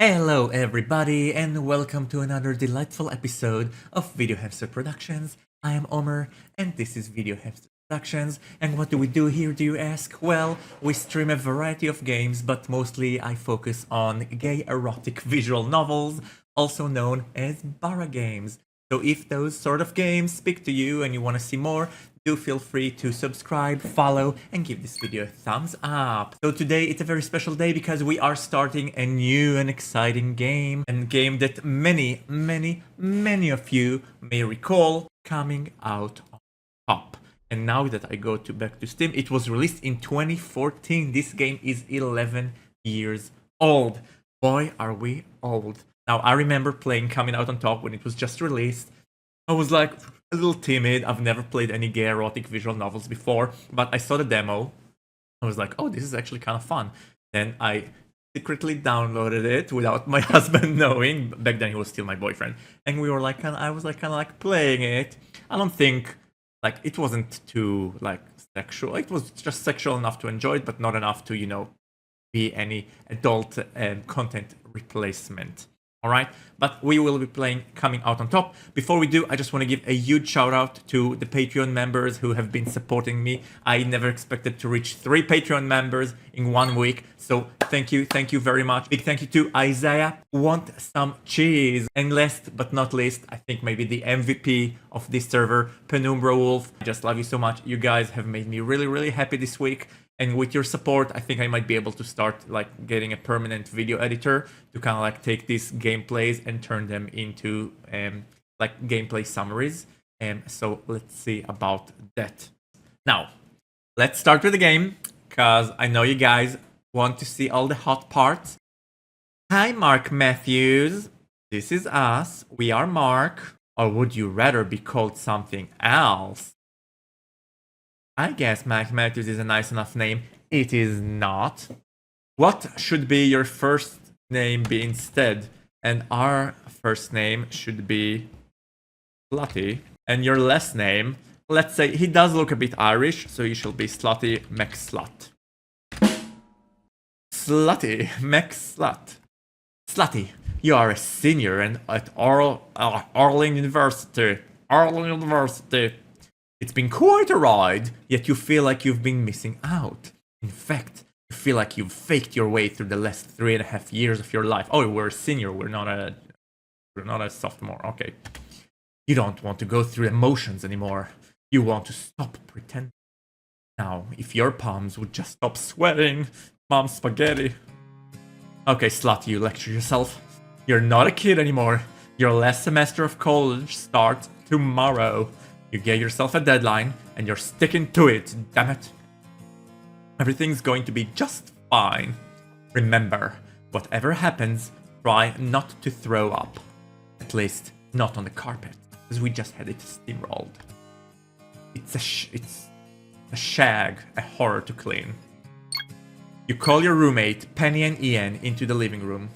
Hello everybody and welcome to another delightful episode of VideoHamster Productions. I am Omer and this is VideoHamster Productions. And what do we do here, do you ask? Well, we stream a variety of games, but mostly I focus on gay erotic visual novels, also known as Bara games. So if those sort of games speak to you and you want to see more, do feel free to subscribe, follow, and give this video a thumbs up. So today it's a very special day because we are starting a new and exciting game. A game that many of you may recall coming out on top. And now that I go back to Steam, it was released in 2014. This game is 11 years old. Boy, are we old. Now, I remember playing coming out on top when it was just released. I was like a little timid. I've never played any gay erotic visual novels before, but I saw the demo. I was like, oh, this is actually kind of fun. Then I secretly downloaded it without my husband knowing. Back then he was still my boyfriend. And we were like, I was like kind of like playing it. I don't think like it wasn't too like sexual. It was just sexual enough to enjoy it, but not enough to, be any adult content replacement. All right, but we will be playing coming out on top. Before we do, I just want to give a huge shout out to the Patreon members who have been supporting me. I never expected to reach 3 Patreon members in 1 week. So thank you very much. Big thank you to Isaiah, want some cheese. And last but not least, I think maybe the MVP of this server, Penumbra Wolf. I just love you so much. You guys have made me really happy this week. And with your support, I think I might be able to start like getting a permanent video editor to kind of like take these gameplays and turn them into like gameplay summaries. So let's see about that. Now, let's start with the game because I know you guys want to see all the hot parts. Hi, Mark Matthews. This is us. We are Mark. Or would you rather be called something else? I guess Mark Matthews is a nice enough name. It is not. What should be your first name be instead? And our first name should be Slutty. And your last name, let's say he does look a bit Irish, so he shall be Slutty McSlut. Slutty McSlut. Slutty, you are a senior and at Arling University. Arling University. It's been quite a ride, yet you feel like you've been missing out. In fact, you feel like you've faked your way through the last 3.5 years of your life. Oh, we're a senior, we're not a sophomore, okay. You don't want to go through emotions anymore. You want to stop pretending. Now, if your palms would just stop sweating, Mom spaghetti. Okay, Slutty, you lecture yourself. You're not a kid anymore. Your last semester of college starts tomorrow. You gave yourself a deadline, and you're sticking to it, damn it. Everything's going to be just fine. Remember, whatever happens, try not to throw up. At least, not on the carpet, because we just had it steamrolled. It's a shag, a horror to clean. You call your roommate, Pennie and Ian, into the living room.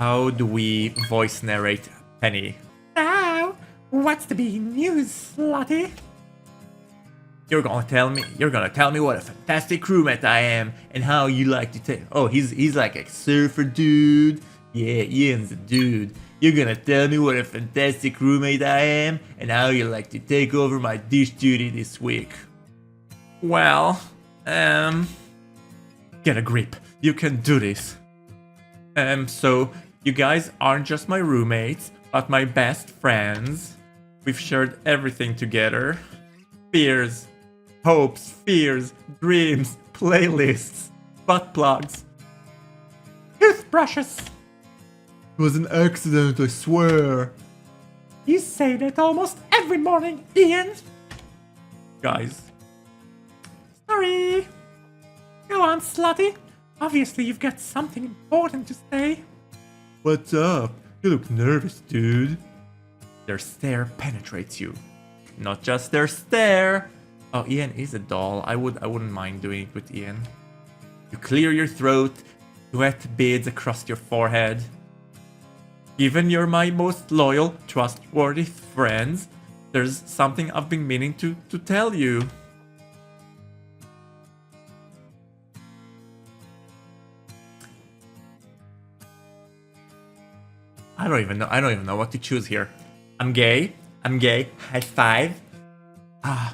How do we voice narrate Pennie? Now, what's the big news, Slutty? You're gonna tell me what a fantastic roommate I am and how you like to take. Oh, he's like a surfer dude. Yeah, Ian's a dude. You're gonna tell me what a fantastic roommate I am and how you like to take over my dish duty this week. Well, get a grip. You can do this. So you guys aren't just my roommates, but my best friends. We've shared everything together. Fears, hopes, fears, dreams, playlists, butt plugs, toothbrushes. It was an accident, I swear. You say that almost every morning, Ian. Guys. Sorry. Go on, Slutty. Obviously, you've got something important to say. What's up? You look nervous, dude. Their stare penetrates you. Not just their stare. Oh, Ian is a doll. I wouldn't mind doing it with Ian. You clear your throat, sweat beads across your forehead. Even you're my most loyal, trustworthy friends, there's something I've been meaning to tell you. I don't even know what to choose here. I'm gay. High five.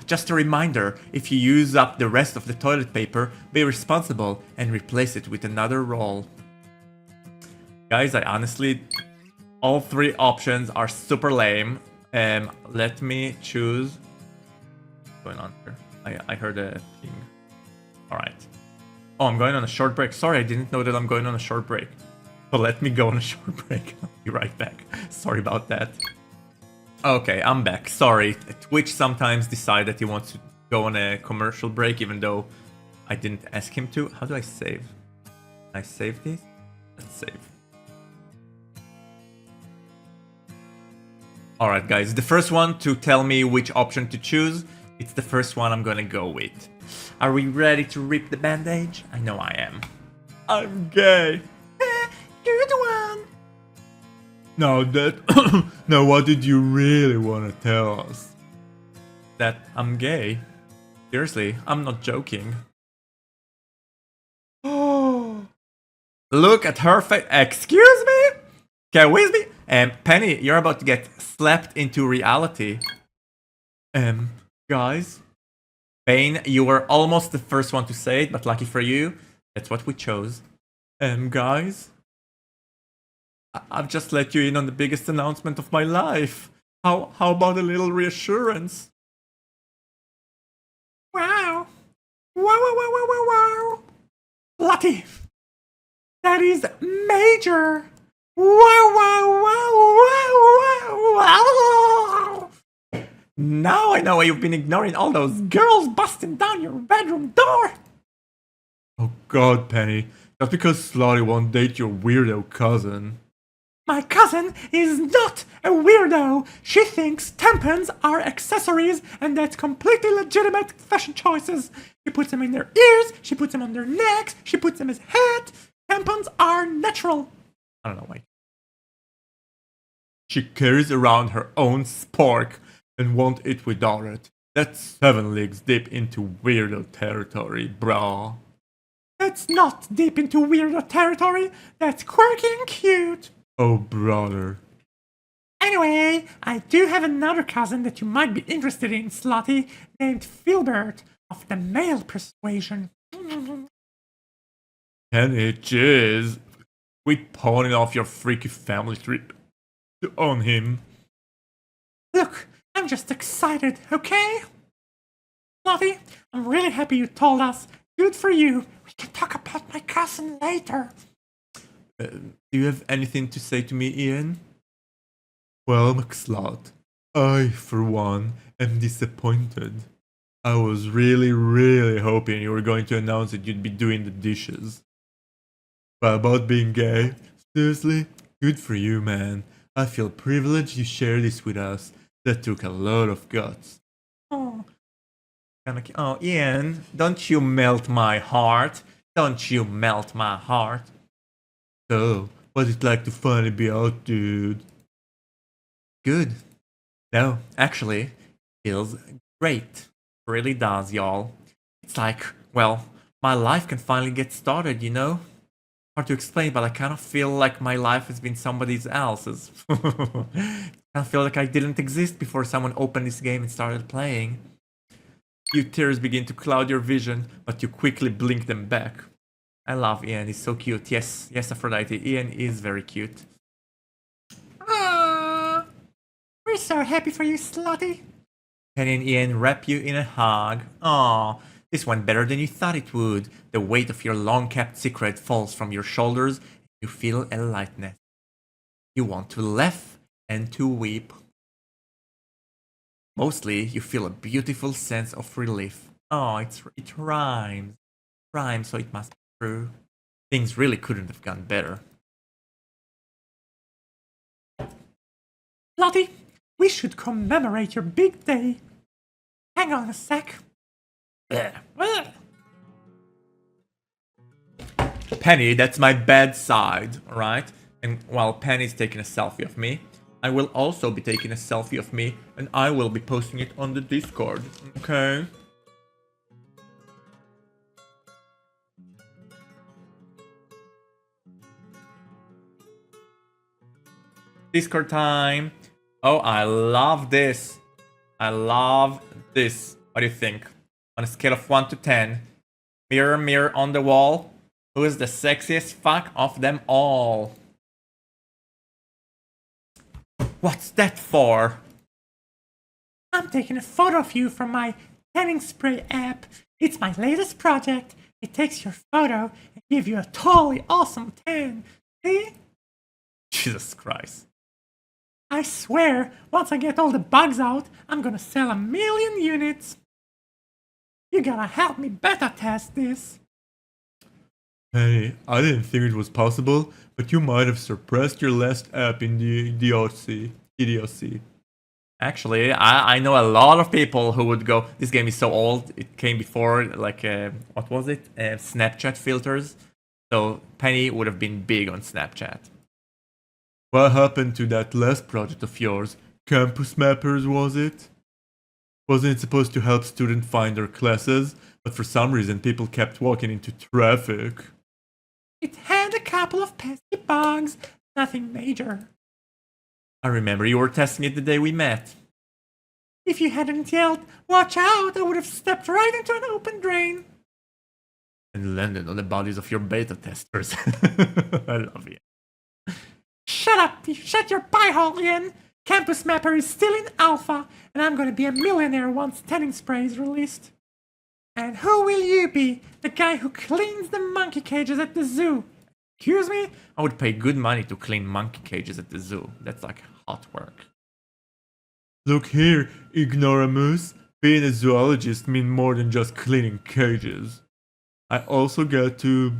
Just a reminder, if you use up the rest of the toilet paper, be responsible and replace it with another roll. Guys, I honestly, all three options are super lame. Let me choose. What's going on here? I heard a thing. Alright. Oh, I'm going on a short break. Sorry, I didn't know that I'm going on a short break. But let me go on a short break. I'll be right back. Sorry about that. Okay, I'm back. Sorry. Twitch sometimes decides that he wants to go on a commercial break, even though I didn't ask him to. How do I save? Can I save this? Let's save. Alright, guys. The first one to tell me which option to choose, it's the first one I'm gonna go with. Are we ready to rip the bandage? I know I am. I'm gay. You're the one. Now that... now what did you really want to tell us? That I'm gay. Seriously, I'm not joking. Oh. Look at her face. Excuse me? Okay, with me? Pennie, you're about to get slapped into reality. Guys? Bane, you were almost the first one to say it, but lucky for you, that's what we chose. Guys? I've just let you in on the biggest announcement of my life. How about a little reassurance? Wow. Wow. Lucky. That is major. Wow. Now I know why you've been ignoring all those girls busting down your bedroom door. Oh God, Pennie. That's because Slotty won't date your weirdo cousin. My cousin is not a weirdo. She thinks tampons are accessories and that's completely legitimate fashion choices. She puts them in their ears, she puts them on their necks, she puts them as hat. Tampons are natural. I don't know why. She carries around her own spork and won't eat without it. That's 7 leagues deep into weirdo territory, brah. That's not deep into weirdo territory. That's quirky and cute. Oh, brother. Anyway, I do have another cousin that you might be interested in, Slotty, named Filbert, of the male persuasion. Pennie, jeez. Quit pawning off your freaky family trip to own him. Look, I'm just excited, okay? Slotty, I'm really happy you told us. Good for you. We can talk about my cousin later. Do you have anything to say to me, Ian? Well, McSlot, I, for one, am disappointed. I was really hoping you were going to announce that you'd be doing the dishes. But about being gay, seriously, good for you, man. I feel privileged you share this with us. That took a lot of guts. Oh, Ian, don't you melt my heart. Don't you melt my heart. So, what's it like to finally be out, dude? Good. No, actually, it feels great. Really does, y'all. It's like, well, my life can finally get started, you know? Hard to explain, but I kind of feel like my life has been somebody else's. I kind of feel like I didn't exist before someone opened this game and started playing. Few tears begin to cloud your vision, but you quickly blink them back. I love Ian, he's so cute. Yes, Aphrodite, Ian is very cute. Aww, we're so happy for you, Slotty. Pennie and Ian wrap you in a hug. Aww, this went better than you thought it would. The weight of your long-kept secret falls from your shoulders. You feel a lightness. You want to laugh and to weep. Mostly, you feel a beautiful sense of relief. Oh, it rhymes. Rhymes, so it must be true. Things really couldn't have gone better. Lottie, we should commemorate your big day. Hang on a sec. Pennie, that's my bad side, alright? And while Pennie's taking a selfie of me, I will also be taking a selfie of me and I will be posting it on the Discord, okay? Discord time. Oh, I love this. I love this. What do you think? On a scale of 1 to 10. Mirror, mirror on the wall. Who is the sexiest fuck of them all? What's that for? I'm taking a photo of you from my tanning spray app. It's my latest project. It takes your photo and gives you a totally awesome tan. See? Jesus Christ. I swear, once I get all the bugs out, I'm gonna sell 1 million units. You gotta help me beta test this. Hey, I didn't think it was possible, but you might have surpassed your last app in the idiocy. Actually, I know a lot of people who would go, this game is so old, it came before, like, what was it? Snapchat filters. So Pennie would have been big on Snapchat. What happened to that last project of yours? Campus Mappers, was it? Wasn't it supposed to help students find their classes? But for some reason people kept walking into traffic. It had a couple of pesky bugs, nothing major. I remember you were testing it the day we met. If you hadn't yelled, "Watch out," I would have stepped right into an open drain. And landed on the bodies of your beta testers. I love you. Shut up! Shut your pie hole, Ian! Campus Mapper is still in alpha, and I'm gonna be a millionaire once tanning spray is released. And who will you be? The guy who cleans the monkey cages at the zoo? Excuse me? I would pay good money to clean monkey cages at the zoo. That's like hot work. Look here, ignoramus. Being a zoologist means more than just cleaning cages. I also get to...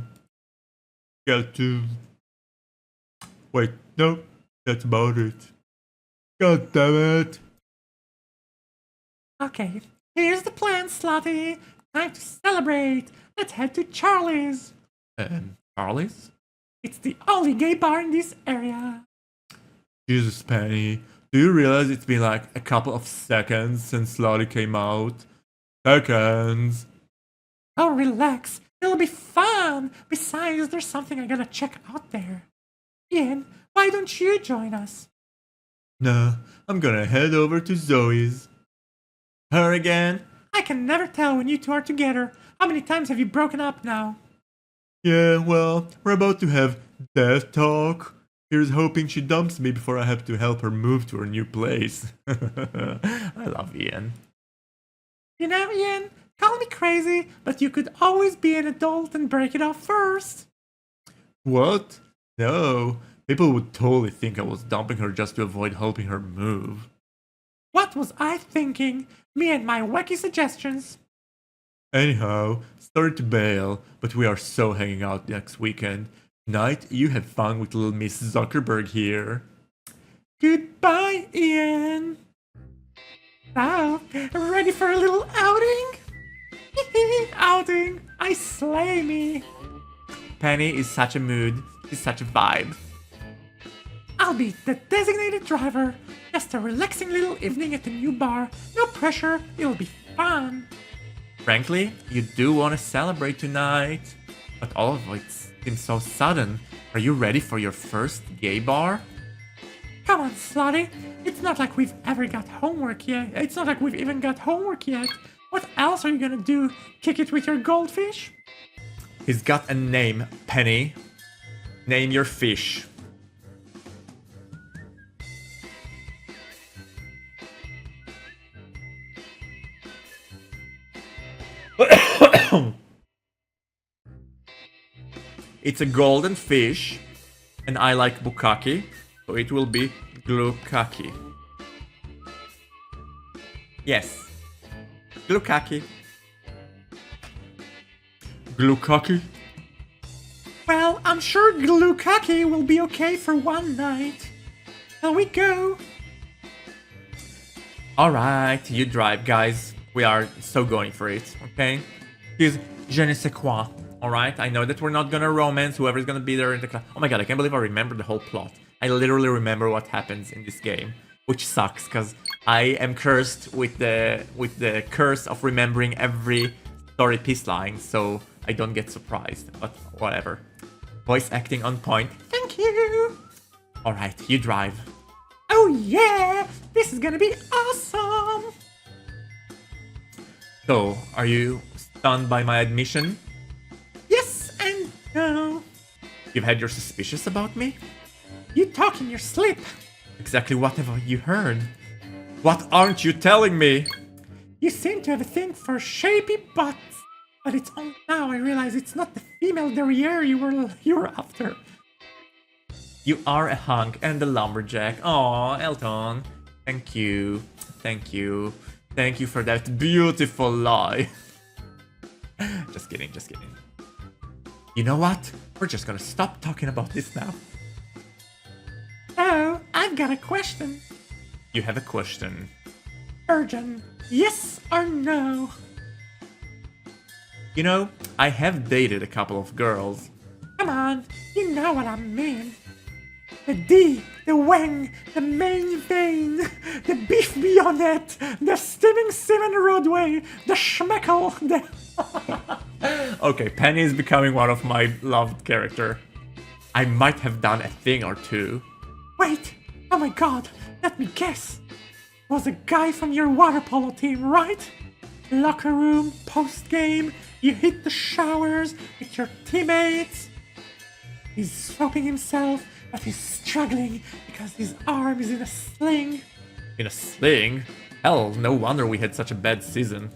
Wait, no, that's about it. God damn it. Okay, here's the plan, Slotty. Time to celebrate. Let's head to Charlie's. Charlie's? It's the only gay bar in this area. Jesus, Pennie. Do you realize it's been like a couple of seconds since Lottie came out? Seconds. Oh, relax. It'll be fun. Besides, there's something I gotta check out there. Ian, why don't you join us? Nah, I'm gonna head over to Zoe's. Her again? I can never tell when you two are together. How many times have you broken up now? Yeah, well, we're about to have death talk. Here's hoping she dumps me before I have to help her move to her new place. I love Ian. You know, Ian, call me crazy, but you could always be an adult and break it off first. What? No, people would totally think I was dumping her just to avoid helping her move. What was I thinking? Me and my wacky suggestions. Anyhow, sorry to bail, but we are so hanging out next weekend. Night, you have fun with little Miss Zuckerberg here. Goodbye, Ian. Now, ready for a little outing? Outing, I slay me. Pennie is such a mood. She's such a vibe. I'll be the designated driver. Just a relaxing little evening at the new bar. No pressure, it'll be fun. Frankly, you do want to celebrate tonight. But all of it seems so sudden. Are you ready for your first gay bar? Come on, Slotty. It's not like we've ever got homework yet. It's not like we've even got homework yet. What else are you gonna do? Kick it with your goldfish? He's got a name, Pennie. Name your fish. It's a golden fish, and I like bukkake, so it will be glukake. Yes, glukake. Glukake? Well, I'm sure glukake will be okay for one night. Shall we go? Alright, you drive, guys. We are so going for it, okay? Here's je ne sais quoi, alright? I know that we're not gonna romance whoever's gonna be there in the class. Oh my god, I can't believe I remember the whole plot. I literally remember what happens in this game, which sucks, because I am cursed with the curse of remembering every story piece line, so I don't get surprised, but whatever. Voice acting on point. Thank you. Alright, you drive. Oh yeah, this is gonna be awesome. So, are you stunned by my admission? Yes and no. You've had your suspicions about me? You talk in your sleep. Exactly what have you heard? What aren't you telling me? You seem to have a thing for shapy butts. But it's only now I realize it's not the female derriere you were after. You are a hunk and a lumberjack. Aw, Elton. Thank you. Thank you. Thank you for that beautiful lie. Just kidding, just kidding. You know what? We're just gonna stop talking about this now. Oh, I've got a question. You have a question. Urgent. Yes or no? You know, I have dated a couple of girls. Come on, you know what I mean. The D, the wang, the main vein, the beef beyondette, the steaming semen roadway, the schmeckle, the... Okay, Pennie is becoming one of my loved character. I might have done a thing or two. Wait, oh my god, let me guess. Was a guy from your water polo team, right? Locker room, post-game, you hit the showers with your teammates. He's soaping himself, but he's struggling because his arm is in a sling. In a sling? Hell, no wonder we had such a bad season.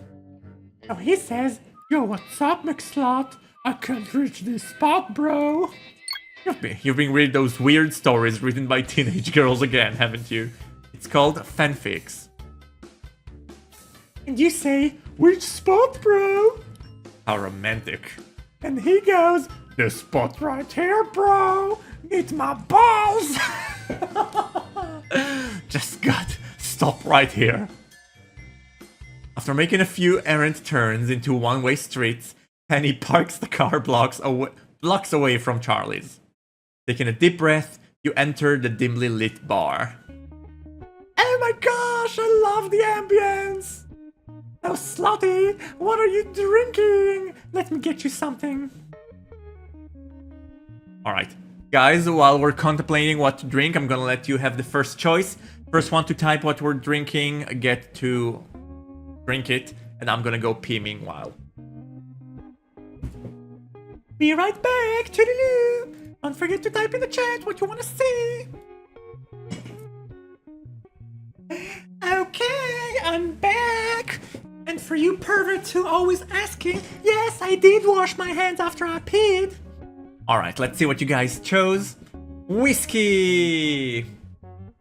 So he says, yo, what's up, McSlot? I can't reach this spot, bro. You've been reading those weird stories written by teenage girls again, haven't you? It's called fanfics. And you say, which spot, bro? How romantic. And he goes, this spot right here, bro. Meet my balls. Just God, stop right here. After making a few errant turns into one-way streets, Pennie parks the car blocks away from Charlie's. Taking a deep breath, you enter the dimly lit bar. Oh my gosh, I love the ambience. Oh, Slotty, what are you drinking? Let me get you something. Alright, guys, while we're contemplating what to drink, I'm gonna let you have the first choice. First one to type what we're drinking, get to drink it, and I'm gonna go pee meanwhile. Be right back, toodaloo. Don't forget to type in the chat what you want to see. Okay, I'm back. And for you perverts who always asking, yes, I did wash my hands after I peed. Alright, let's see what you guys chose. Whiskey!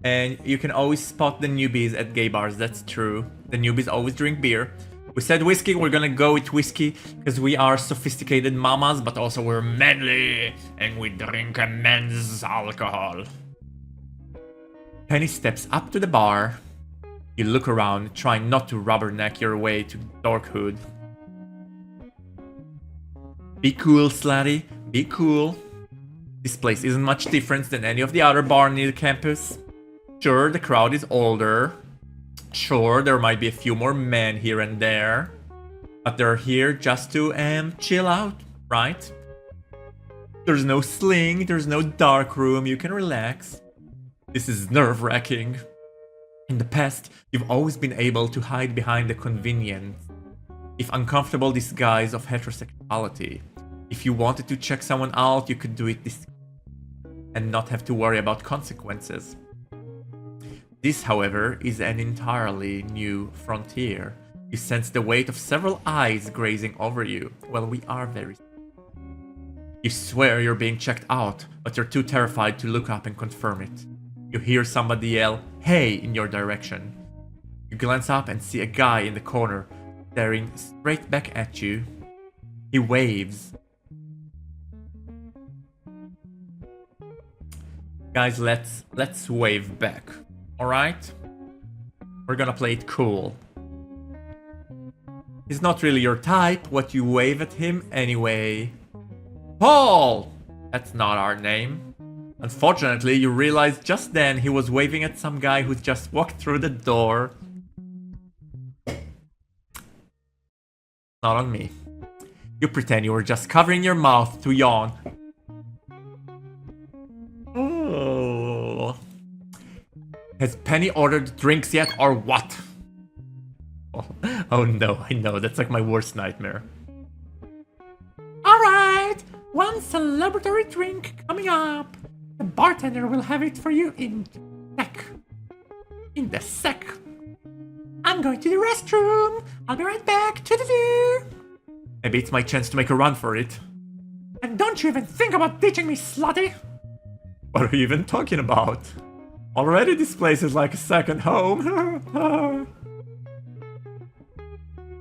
And you can always spot the newbies at gay bars, that's true. The newbies always drink beer. We said whiskey, we're gonna go with whiskey because we are sophisticated mamas, but also we're manly and we drink a men's alcohol. Pennie steps up to the bar. You look around, trying not to rubberneck your way to dorkhood. Be cool, Slutty. Be cool. This place isn't much different than any of the other bars near the campus. Sure, the crowd is older. Sure, there might be a few more men here and there. But they're here just to chill out, right? There's no sling, there's no dark room, you can relax. This is nerve-wracking. In the past, you've always been able to hide behind the convenience, if uncomfortable disguise of heterosexuality. If you wanted to check someone out, you could do it this and not have to worry about consequences. This, however, is an entirely new frontier. You sense the weight of several eyes grazing over you. Well, we are very... You swear you're being checked out, but you're too terrified to look up and confirm it. You hear somebody yell, "Hey!" in your direction. You glance up and see a guy in the corner, staring straight back at you. He waves. Guys, let's wave back. Alright? We're gonna play it cool. He's not really your type, what you wave at him anyway. Paul! That's not our name. Unfortunately, you realize just then he was waving at some guy who just walked through the door. Not on me. You pretend you were just covering your mouth to yawn. Oh. Has Pennie ordered drinks yet or what? Oh no, I know, that's like my worst nightmare. Alright, one celebratory drink coming up. The bartender will have it for you in sec. In the sec. I'm going to the restroom. I'll be right back. Toodaloo. Maybe it's my chance to make a run for it. And don't you even think about ditching me, slutty. What are you even talking about? Already this place is like a second home.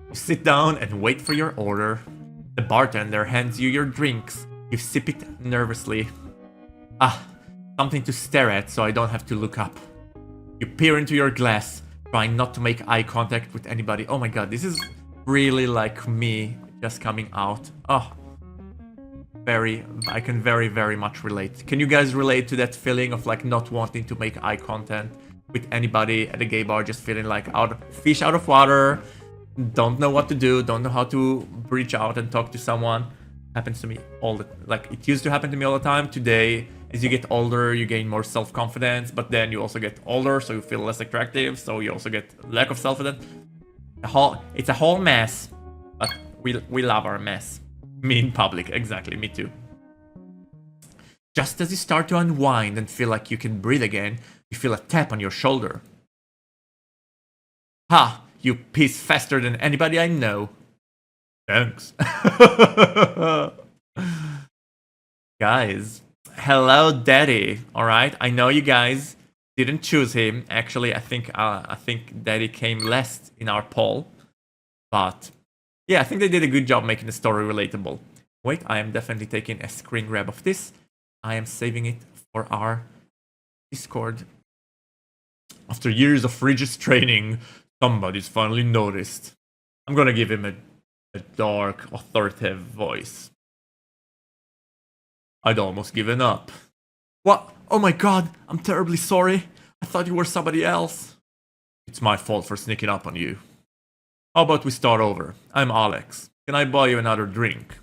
You sit down and wait for your order. The bartender hands you your drinks. You sip it nervously. Something to stare at so I don't have to look up. You peer into your glass, trying not to make eye contact with anybody. Oh my god, this is really like me just coming out. I can very much relate. Can you guys relate to that feeling of like not wanting to make eye contact with anybody at a gay bar, just feeling like fish out of water, don't know what to do, don't know how to reach out and talk to someone? Happens to me it used to happen to me all the time. Today, as you get older, you gain more self-confidence, but then you also get older, so you feel less attractive, so you also get lack of self-confidence. It's a whole mess, but we love our mess. Me in public, exactly, me too. Just as you start to unwind and feel like you can breathe again, you feel a tap on your shoulder. Ha! You piss faster than anybody I know. Thanks. Guys, hello Daddy, alright? I know you guys didn't choose him. Actually, I think Daddy came last in our poll. But yeah, I think they did a good job making the story relatable. Wait, I am definitely taking a screen grab of this. I am saving it for our Discord. After years of rigid training, somebody's finally noticed. I'm gonna give him a dark, authoritative voice. I'd almost given up. What? Oh my god, I'm terribly sorry. I thought you were somebody else. It's my fault for sneaking up on you. How about we start over? I'm Alex. Can I buy you another drink?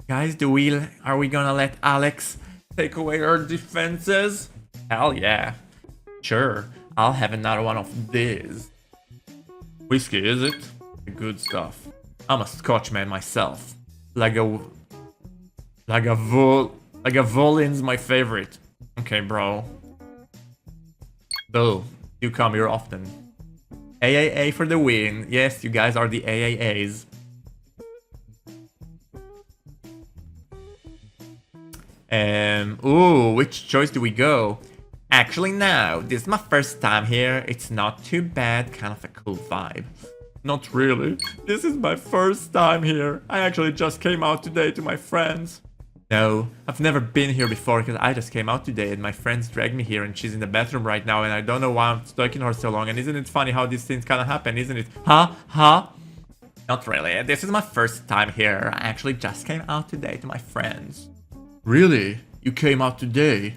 Guys, are we gonna let Alex take away our defenses? Hell yeah. Sure, I'll have another one of these. Whiskey, is it? The good stuff. I'm a Scotchman myself. Lagavulin my favorite. Okay, bro. So, you come here often. AAA for the win. Yes, you guys are the AAAs. Ooh, which choice do we go? Actually, no. This is my first time here. It's not too bad. Kind of a cool vibe. Not really. This is my first time here. I actually just came out today to my friends. No, I've never been here before because I just came out today and my friends dragged me here and she's in the bathroom right now and I don't know why I'm stalking her so long. And isn't it funny how these things kind of happen, isn't it? Huh? Not really. This is my first time here. I actually just came out today to my friends. Really? You came out today?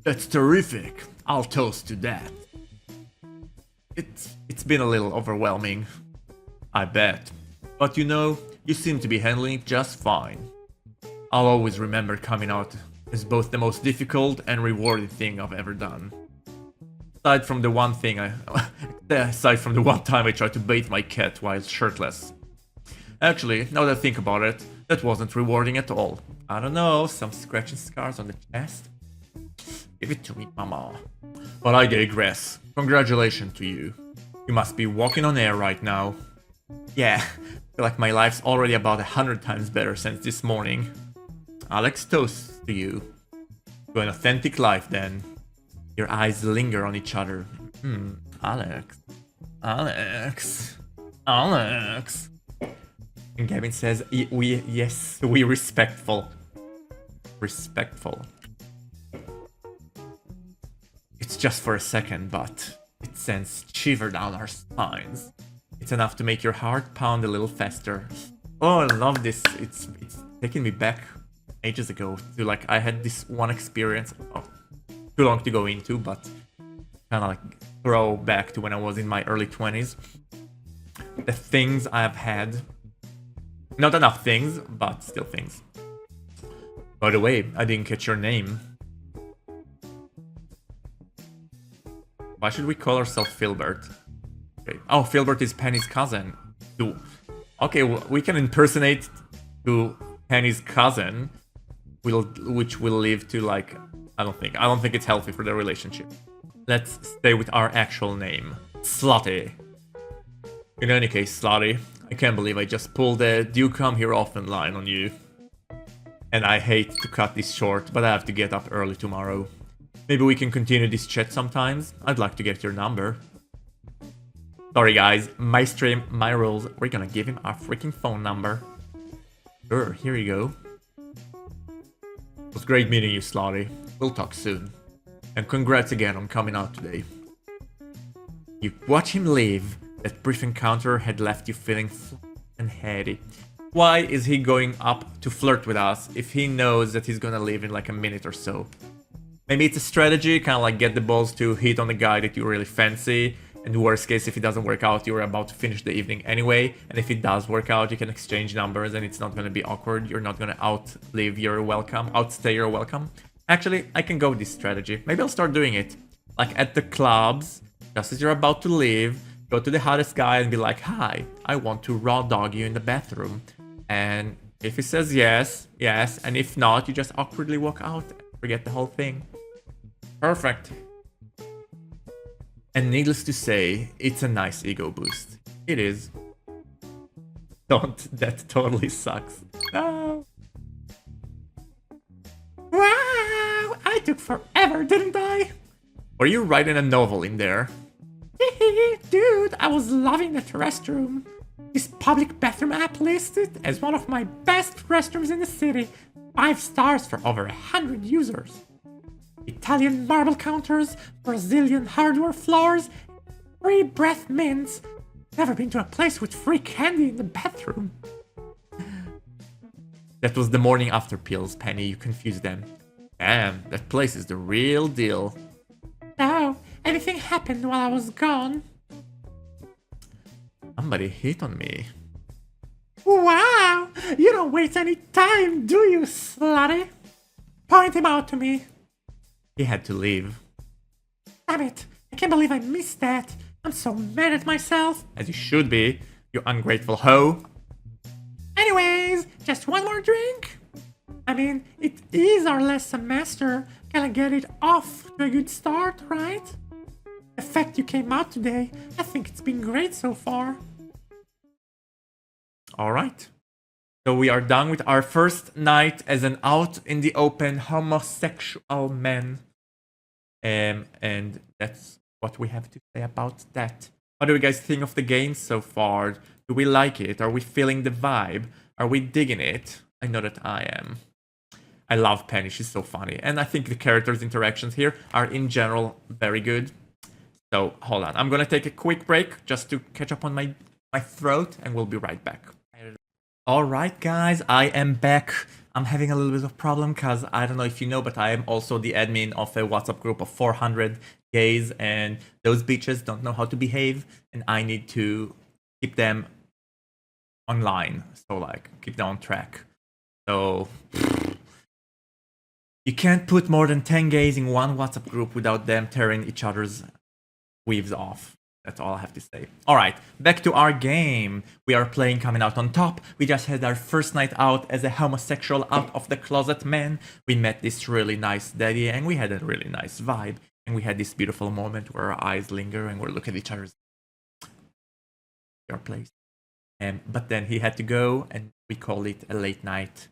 That's terrific. I'll toast to that. It's been a little overwhelming. I bet. But you know, you seem to be handling it just fine. I'll always remember coming out as both the most difficult and rewarding thing I've ever done. Aside from the one time I tried to bathe my cat while shirtless. Actually, now that I think about it, that wasn't rewarding at all. I don't know, some scratching scars on the chest? Give it to me, mama. But I digress. Congratulations to you. You must be walking on air right now. Yeah, I feel like my life's already about 100 times better since this morning. Alex toasts to you. To an authentic life then. Your eyes linger on each other. Alex. And Gavin says, we respectful. Respectful. It's just for a second, but it sends shiver down our spines. It's enough to make your heart pound a little faster. Oh, I love this. It's taking me back ages ago to like I had this one experience. Oh, too long to go into, but kind of like throw back to when I was in my early 20s. The things I've had. Not enough things, but still things. By the way, I didn't catch your name. Why should we call ourselves Filbert? Okay. Oh, Filbert is Penny's cousin. Okay, well, we can impersonate to Penny's cousin, which will lead to like I don't think it's healthy for the relationship. Let's stay with our actual name, Slotty. In any case, Slotty, I can't believe I just pulled a "do you come here often" line on you. And I hate to cut this short, but I have to get up early tomorrow. Maybe we can continue this chat sometimes. I'd like to get your number. Sorry guys, my stream, my rules. We're gonna give him our freaking phone number. Sure, here you go. It was great meeting you, Slotty. We'll talk soon. And congrats again on coming out today. You watch him leave. That brief encounter had left you feeling flat and heady. Why is he going up to flirt with us if he knows that he's gonna leave in like a minute or so? Maybe it's a strategy, kind of like get the balls to hit on the guy that you really fancy. And worst case, if it doesn't work out, you're about to finish the evening anyway. And if it does work out, you can exchange numbers and it's not gonna be awkward. You're not gonna outstay your welcome. Actually, I can go with this strategy. Maybe I'll start doing it. Like at the clubs, just as you're about to leave, go to the hottest guy and be like, "Hi, I want to raw dog you in the bathroom." And if he says yes, yes. And if not, you just awkwardly walk out and forget the whole thing. Perfect. And needless to say, it's a nice ego boost. It is. That totally sucks. No. Wow! I took forever, didn't I? Were you writing a novel in there? Dude, I was loving that restroom. This public bathroom app listed as one of my best restrooms in the city. 5 stars for over 100 users. Italian marble counters, Brazilian hardware floors, free breath mints. Never been to a place with free candy in the bathroom. That was the morning after pills, Penny. You confused them. Damn, that place is the real deal. Oh, anything happened while I was gone? Somebody hit on me. Wow! You don't waste any time, do you, slutty? Point him out to me. He had to leave. Damn it! I can't believe I missed that. I'm so mad at myself. As you should be, you ungrateful hoe. Anyways, just one more drink? I mean, it is our last semester. Gotta get it off to a good start, right? The fact you came out today, I think it's been great so far. Alright. So we are done with our first night as an out in the open homosexual man. And that's what we have to say about that. What do you guys think of the game so far? Do we like it? Are we feeling the vibe? Are we digging it? I know that I am. I love Penny, she's so funny. And I think the characters' interactions here are in general very good. So hold on, I'm gonna take a quick break just to catch up on my throat and we'll be right back. Alright guys, I am back. I'm having a little bit of problem because I don't know if you know, but I am also the admin of a WhatsApp group of 400 gays and those bitches don't know how to behave and I need to keep them online. So like, keep them on track. So, you can't put more than 10 gays in one WhatsApp group without them tearing each other's weaves off. That's all I have to say. Alright, back to our game. We are playing Coming Out on Top. We just had our first night out as a homosexual out of the closet man. We met this really nice daddy and we had a really nice vibe. And we had this beautiful moment where our eyes linger and we're looking at each other's your place. But then he had to go and we called it a late night.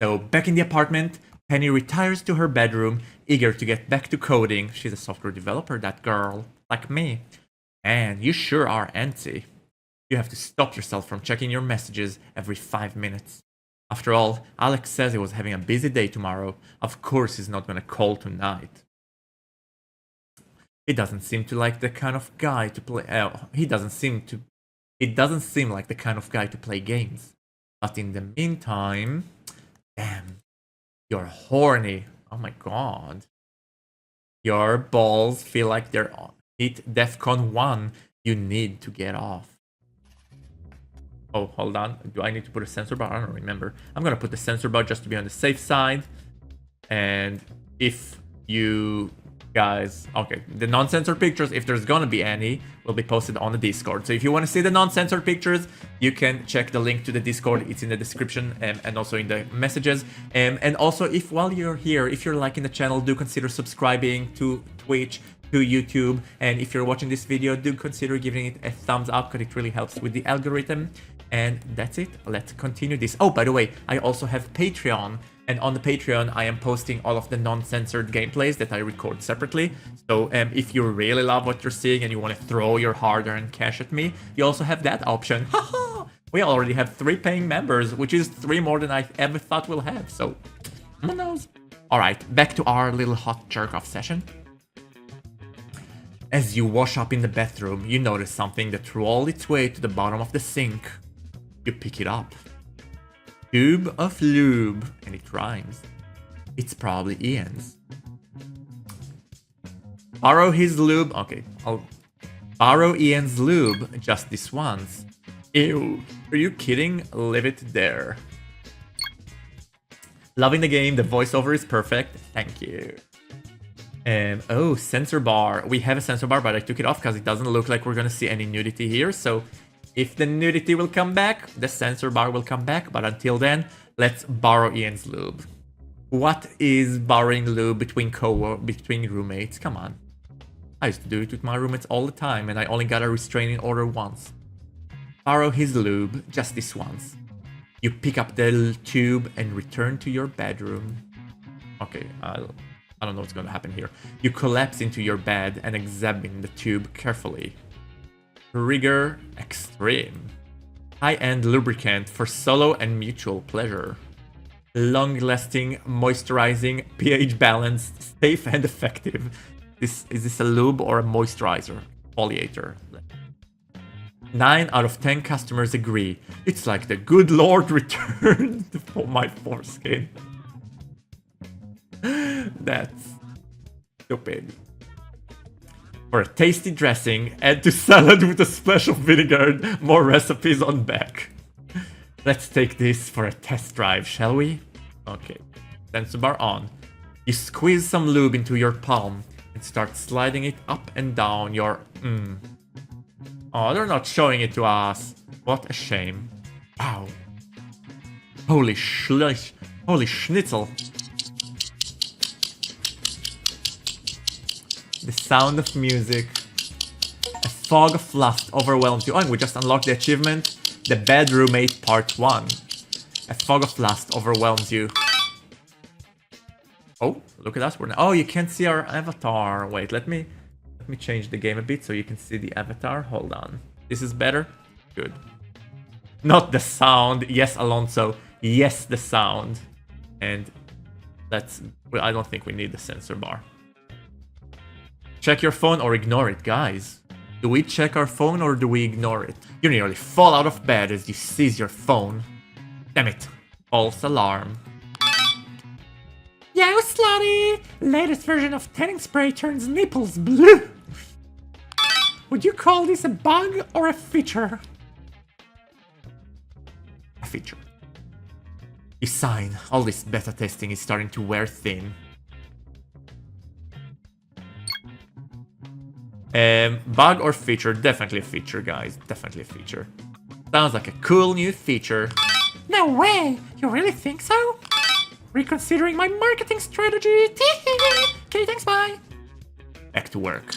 So back in the apartment, Penny retires to her bedroom, eager to get back to coding. She's a software developer, that girl, like me. And you sure are antsy. You have to stop yourself from checking your messages every 5 minutes. After all, Alex says he was having a busy day tomorrow. Of course he's not gonna call tonight. He doesn't seem to like the kind of guy to play. It doesn't seem like the kind of guy to play games. But in the meantime, damn, you're horny. Oh my god. Your balls feel like they're on. Hit DEFCON 1. You need to get off. Oh, hold on. Do I need to put a sensor bar? I don't remember. I'm gonna put the sensor bar just to be on the safe side. And if you guys. Okay, the non-censored pictures, if there's gonna be any, will be posted on the Discord. So if you want to see the non-censored pictures, you can check the link to the Discord. It's in the description and also in the messages. And also, if while you're here, if you're liking the channel, do consider subscribing to Twitch, to YouTube, and if you're watching this video, do consider giving it a thumbs up because it really helps with the algorithm. And that's it. Let's continue this. Oh, by the way, I also have Patreon. And on the Patreon, I am posting all of the non-censored gameplays that I record separately. So if you really love what you're seeing and you want to throw your hard-earned cash at me, you also have that option. Haha! We already have 3 paying members, which is 3 more than I ever thought we'll have. So, who knows? All right, back to our little hot jerk-off session. As you wash up in the bathroom, you notice something that rolls its way to the bottom of the sink. You pick it up. Tube of lube, and it rhymes. It's probably Ian's. Borrow his lube. Okay, I'll borrow Ian's lube just this once. Ew, are you kidding? Leave it there. Loving the game, the voiceover is perfect. Thank you. Oh, sensor bar. We have a sensor bar, but I took it off because it doesn't look like we're gonna see any nudity here. So if the nudity will come back, the sensor bar will come back. But until then, let's borrow Ian's lube. What is borrowing lube between roommates? Come on. I used to do it with my roommates all the time, and I only got a restraining order once. Borrow his lube just this once. You pick up the tube and return to your bedroom. Okay, I don't know what's gonna happen here. You collapse into your bed and examine the tube carefully. Trigger extreme. High-end lubricant for solo and mutual pleasure. Long-lasting, moisturizing, pH balanced, safe and effective. Is this a lube or a moisturizer? Foliator. 9 out of 10 customers agree. It's like the good Lord returned for my foreskin. That's stupid. For a tasty dressing, add to salad with a splash of vinegar. More recipes on back. Let's take this for a test drive, shall we? Okay, sensor bar on. You squeeze some lube into your palm and start sliding it up and down your Oh, they're not showing it to us. What a shame. Wow. Holy schnitzel. The sound of music. A fog of lust overwhelms you. Oh, and we just unlocked the achievement. The Bad Roommate Part 1. A fog of lust overwhelms you. Oh, look at us. Oh, you can't see our avatar. Wait, let me change the game a bit so you can see the avatar. Hold on. This is better? Good. Not the sound. Yes, Alonso. Yes, the sound. And well, I don't think we need the sensor bar. Check your phone or ignore it, guys. Do we check our phone or do we ignore it? You nearly fall out of bed as you seize your phone. Damn it. False alarm. Yo, slutty! Latest version of tanning spray turns nipples blue. Would you call this a bug or a feature? A feature. You sign. All this beta testing is starting to wear thin. Bug or feature? Definitely a feature, guys. Definitely a feature. Sounds like a cool new feature. No way! You really think so? Reconsidering my marketing strategy. Okay, thanks, bye. Back to work.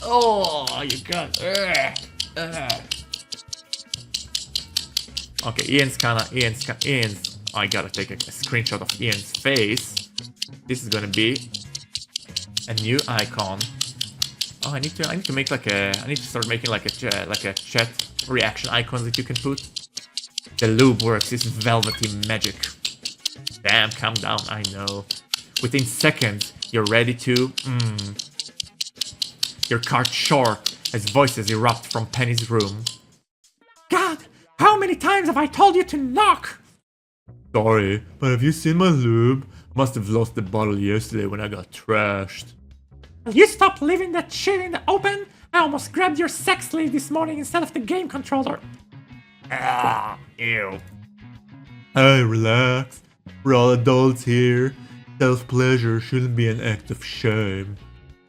Oh, you got. Okay, Ian's. I gotta take a screenshot of Ian's face. This is gonna be a new icon. Oh, I need to make like a. I need to start making like a chat reaction icons that you can put. The lube works. It's velvety magic. Damn, calm down. I know. Within seconds, you're ready to. You're cut short as voices erupt from Pennie's room. God, how many times have I told you to knock? Sorry, but have you seen my lube? I must have lost the bottle yesterday when I got trashed. Will you stop leaving that shit in the open? I almost grabbed your sex sleeve this morning instead of the game controller. Ew. Hey, relax. We're all adults here. Self-pleasure shouldn't be an act of shame.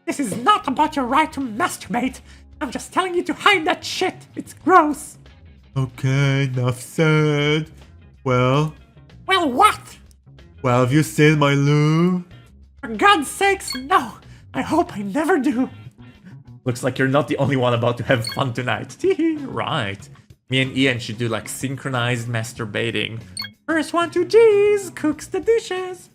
This is not about your right to masturbate. I'm just telling you to hide that shit. It's gross. Okay, enough said. Well, Well, what? have you seen my loo? For God's sakes, no. I hope I never do. Looks like you're not the only one about to have fun tonight. Right. Me and Ian should do like synchronized masturbating. First one to G's cooks the dishes.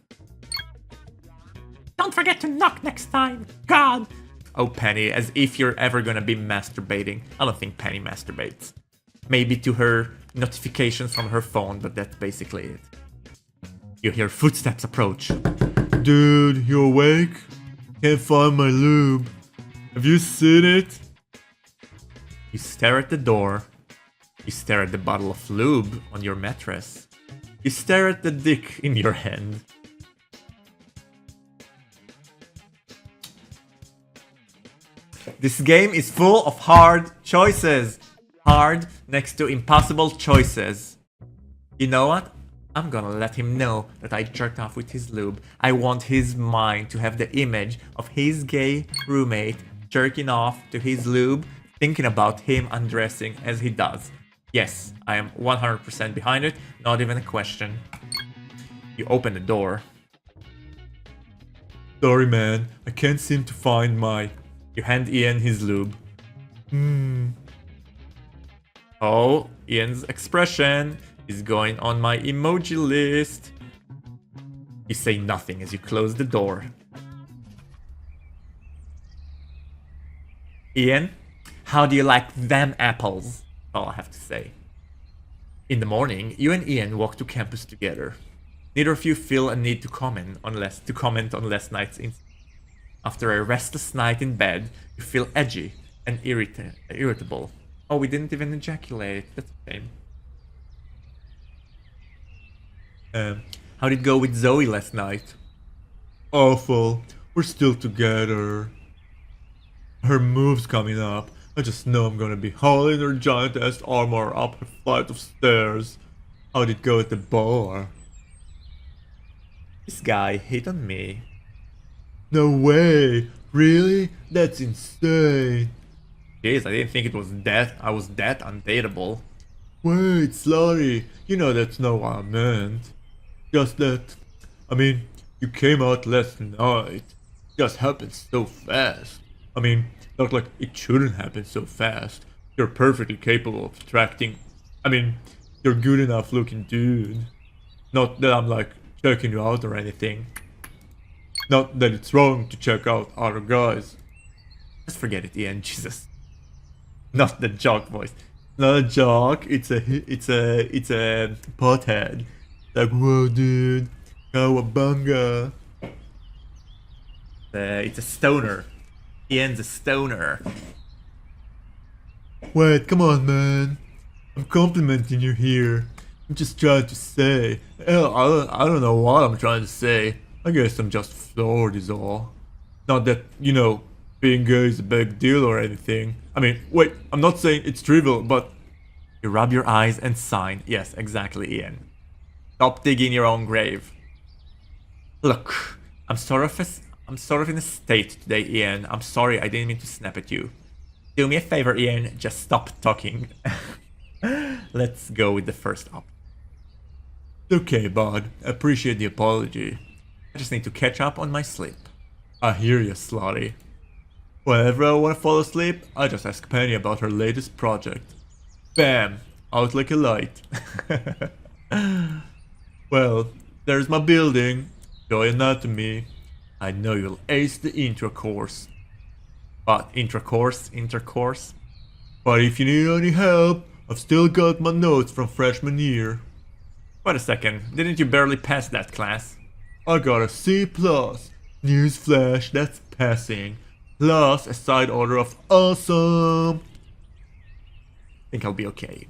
Don't forget to knock next time. God. Oh, Penny, as if you're ever gonna be masturbating. I don't think Penny masturbates. Maybe to her notifications from her phone, but that's basically it. You hear footsteps approach. Dude, you awake? Can't find my lube. Have you seen it? You stare at the door. You stare at the bottle of lube on your mattress. You stare at the dick in your hand. This game is full of hard choices. Hard next to impossible choices. You know what? I'm gonna let him know that I jerked off with his lube. I want his mind to have the image of his gay roommate jerking off to his lube, thinking about him undressing as he does. Yes, I am 100% behind it, not even a question. You open the door. Sorry, man. I can't seem to find my... You hand Ian his lube. Oh, Ian's expression is going on my emoji list. You say nothing as you close the door. Ian, how do you like them apples? All I have to say. In the morning, you and Ian walk to campus together. Neither of you feel a need to comment on last night's incident. After a restless night in bed, you feel edgy and irritable. Oh, we didn't even ejaculate. That's a shame. How did it go with Zoe last night? Awful. We're still together. Her move's coming up. I just know I'm gonna be hauling her giant ass armor up a flight of stairs. How did it go at the bar? This guy hit on me. No way! Really? That's insane! Jeez, I didn't think it was that. I was that undateable. Wait, Slotty, you know that's not what I meant. Just that... I mean, you came out last night. It just happened so fast. I mean, not like it shouldn't happen so fast. You're perfectly capable of attracting... I mean, you're good enough looking dude. Not that I'm like checking you out or anything. Not that it's wrong to check out other guys. Just forget it, Ian. Jesus. Not the jock voice. Not a jock, it's a pothead. Like, whoa dude, cowabunga. It's a stoner. Ian's a stoner. Wait, come on man. I'm complimenting you here. I'm just trying to say. Hell, I don't know what I'm trying to say. I guess I'm just floored is all. Not that, you know, being gay is a big deal or anything. I mean, wait, I'm not saying it's trivial, but... You rub your eyes and sign. Yes, exactly, Ian. Stop digging your own grave. Look, I'm sort of in a state today, Ian. I'm sorry, I didn't mean to snap at you. Do me a favor, Ian. Just stop talking. Let's go with the first up. Okay, bud. Appreciate the apology. I just need to catch up on my sleep. I hear you, Slotty. Whenever I want to fall asleep, I just ask Pennie about her latest project. Bam! Out like a light. Well, there's my building. Joy Anatomy. I know you'll ace the intro course. But intercourse? But if you need any help, I've still got my notes from freshman year. Wait a second, didn't you barely pass that class? I got a C+. Newsflash, that's passing. Plus a side order of awesome. Think I'll be okay.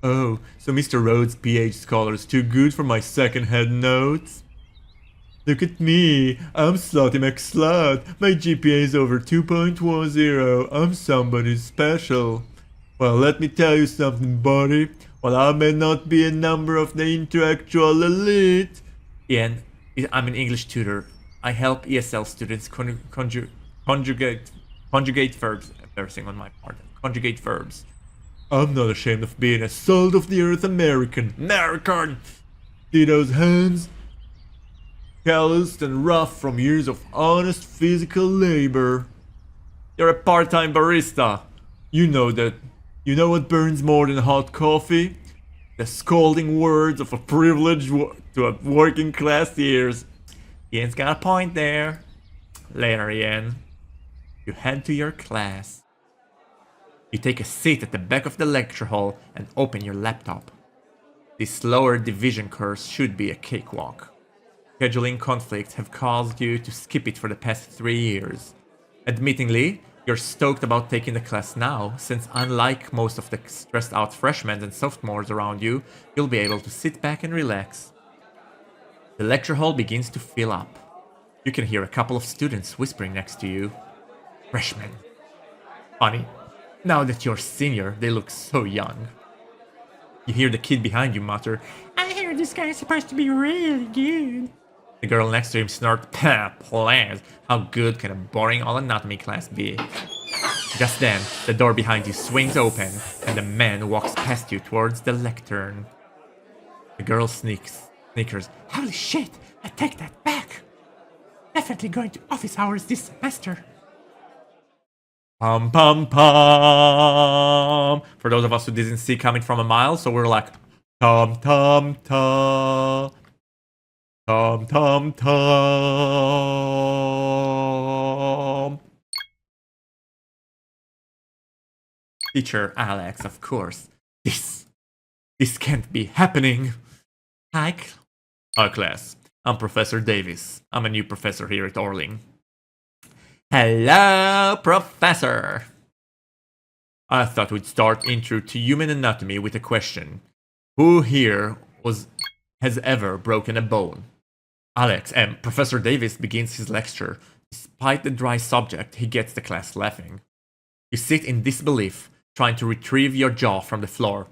Oh, so Mr. Rhodes' PH Scholar is too good for my second-hand notes? Look at me, I'm Slotty McSlut. My GPA is over 2.10. I'm somebody special. Well, let me tell you something, buddy. While I may not be a member of the intellectual elite, Ian, I'm an English tutor. I help ESL students conjugate verbs. Embarrassing on my part. Conjugate verbs. I'm not ashamed of being a salt of the earth American. American! See those hands? Calloused and rough from years of honest physical labor. You're a part-time barista. You know that. You know what burns more than hot coffee? The scolding words of a privileged to a working class ears. Ian's got a point there. Later, Ian. You head to your class. You take a seat at the back of the lecture hall and open your laptop. This lower division course should be a cakewalk. Scheduling conflicts have caused you to skip it for the past 3 years. Admittingly, you're stoked about taking the class now, since unlike most of the stressed out freshmen and sophomores around you, you'll be able to sit back and relax. The lecture hall begins to fill up. You can hear a couple of students whispering next to you. Freshmen. Funny. Now that you're senior, they look so young. You hear the kid behind you mutter, I hear this guy is supposed to be really good. the girl next to him snort, "Pah, please. How good can a boring all anatomy class be?" Just then, the door behind you swings open, and a man walks past you towards the lectern. The girl snickers. Holy shit, I take that back. Definitely going to office hours this semester. Pum pum pum. For those of us who didn't see coming from a mile, so we're like, Tom tom tom. Tom tom tom. teacher Alex, of course. This can't be happening. Hi class. I'm Professor Davis. I'm a new professor here at Orling. Hello, Professor. I thought we'd start intro to human anatomy with a question. Who here has ever broken a bone? Alex, and Professor Davis begins his lecture. Despite the dry subject, he gets the class laughing. You sit in disbelief, trying to retrieve your jaw from the floor.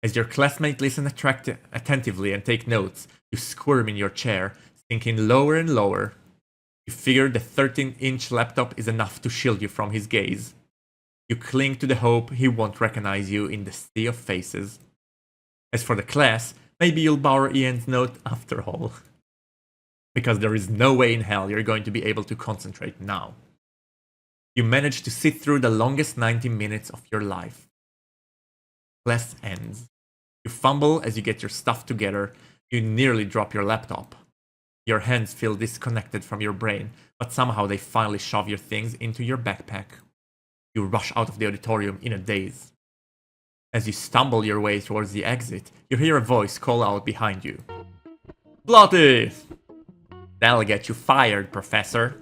As your classmates listen attentively and take notes, you squirm in your chair, sinking lower and lower. You figure the 13-inch laptop is enough to shield you from his gaze. You cling to the hope he won't recognize you in the sea of faces. As for the class, maybe you'll borrow Ian's note after all. Because there is no way in hell you're going to be able to concentrate now. You manage to sit through the longest 90 minutes of your life. Class ends. You fumble as you get your stuff together. You nearly drop your laptop. Your hands feel disconnected from your brain, but somehow they finally shove your things into your backpack. You rush out of the auditorium in a daze. As you stumble your way towards the exit, you hear a voice call out behind you. Slotty! That'll get you fired, Professor.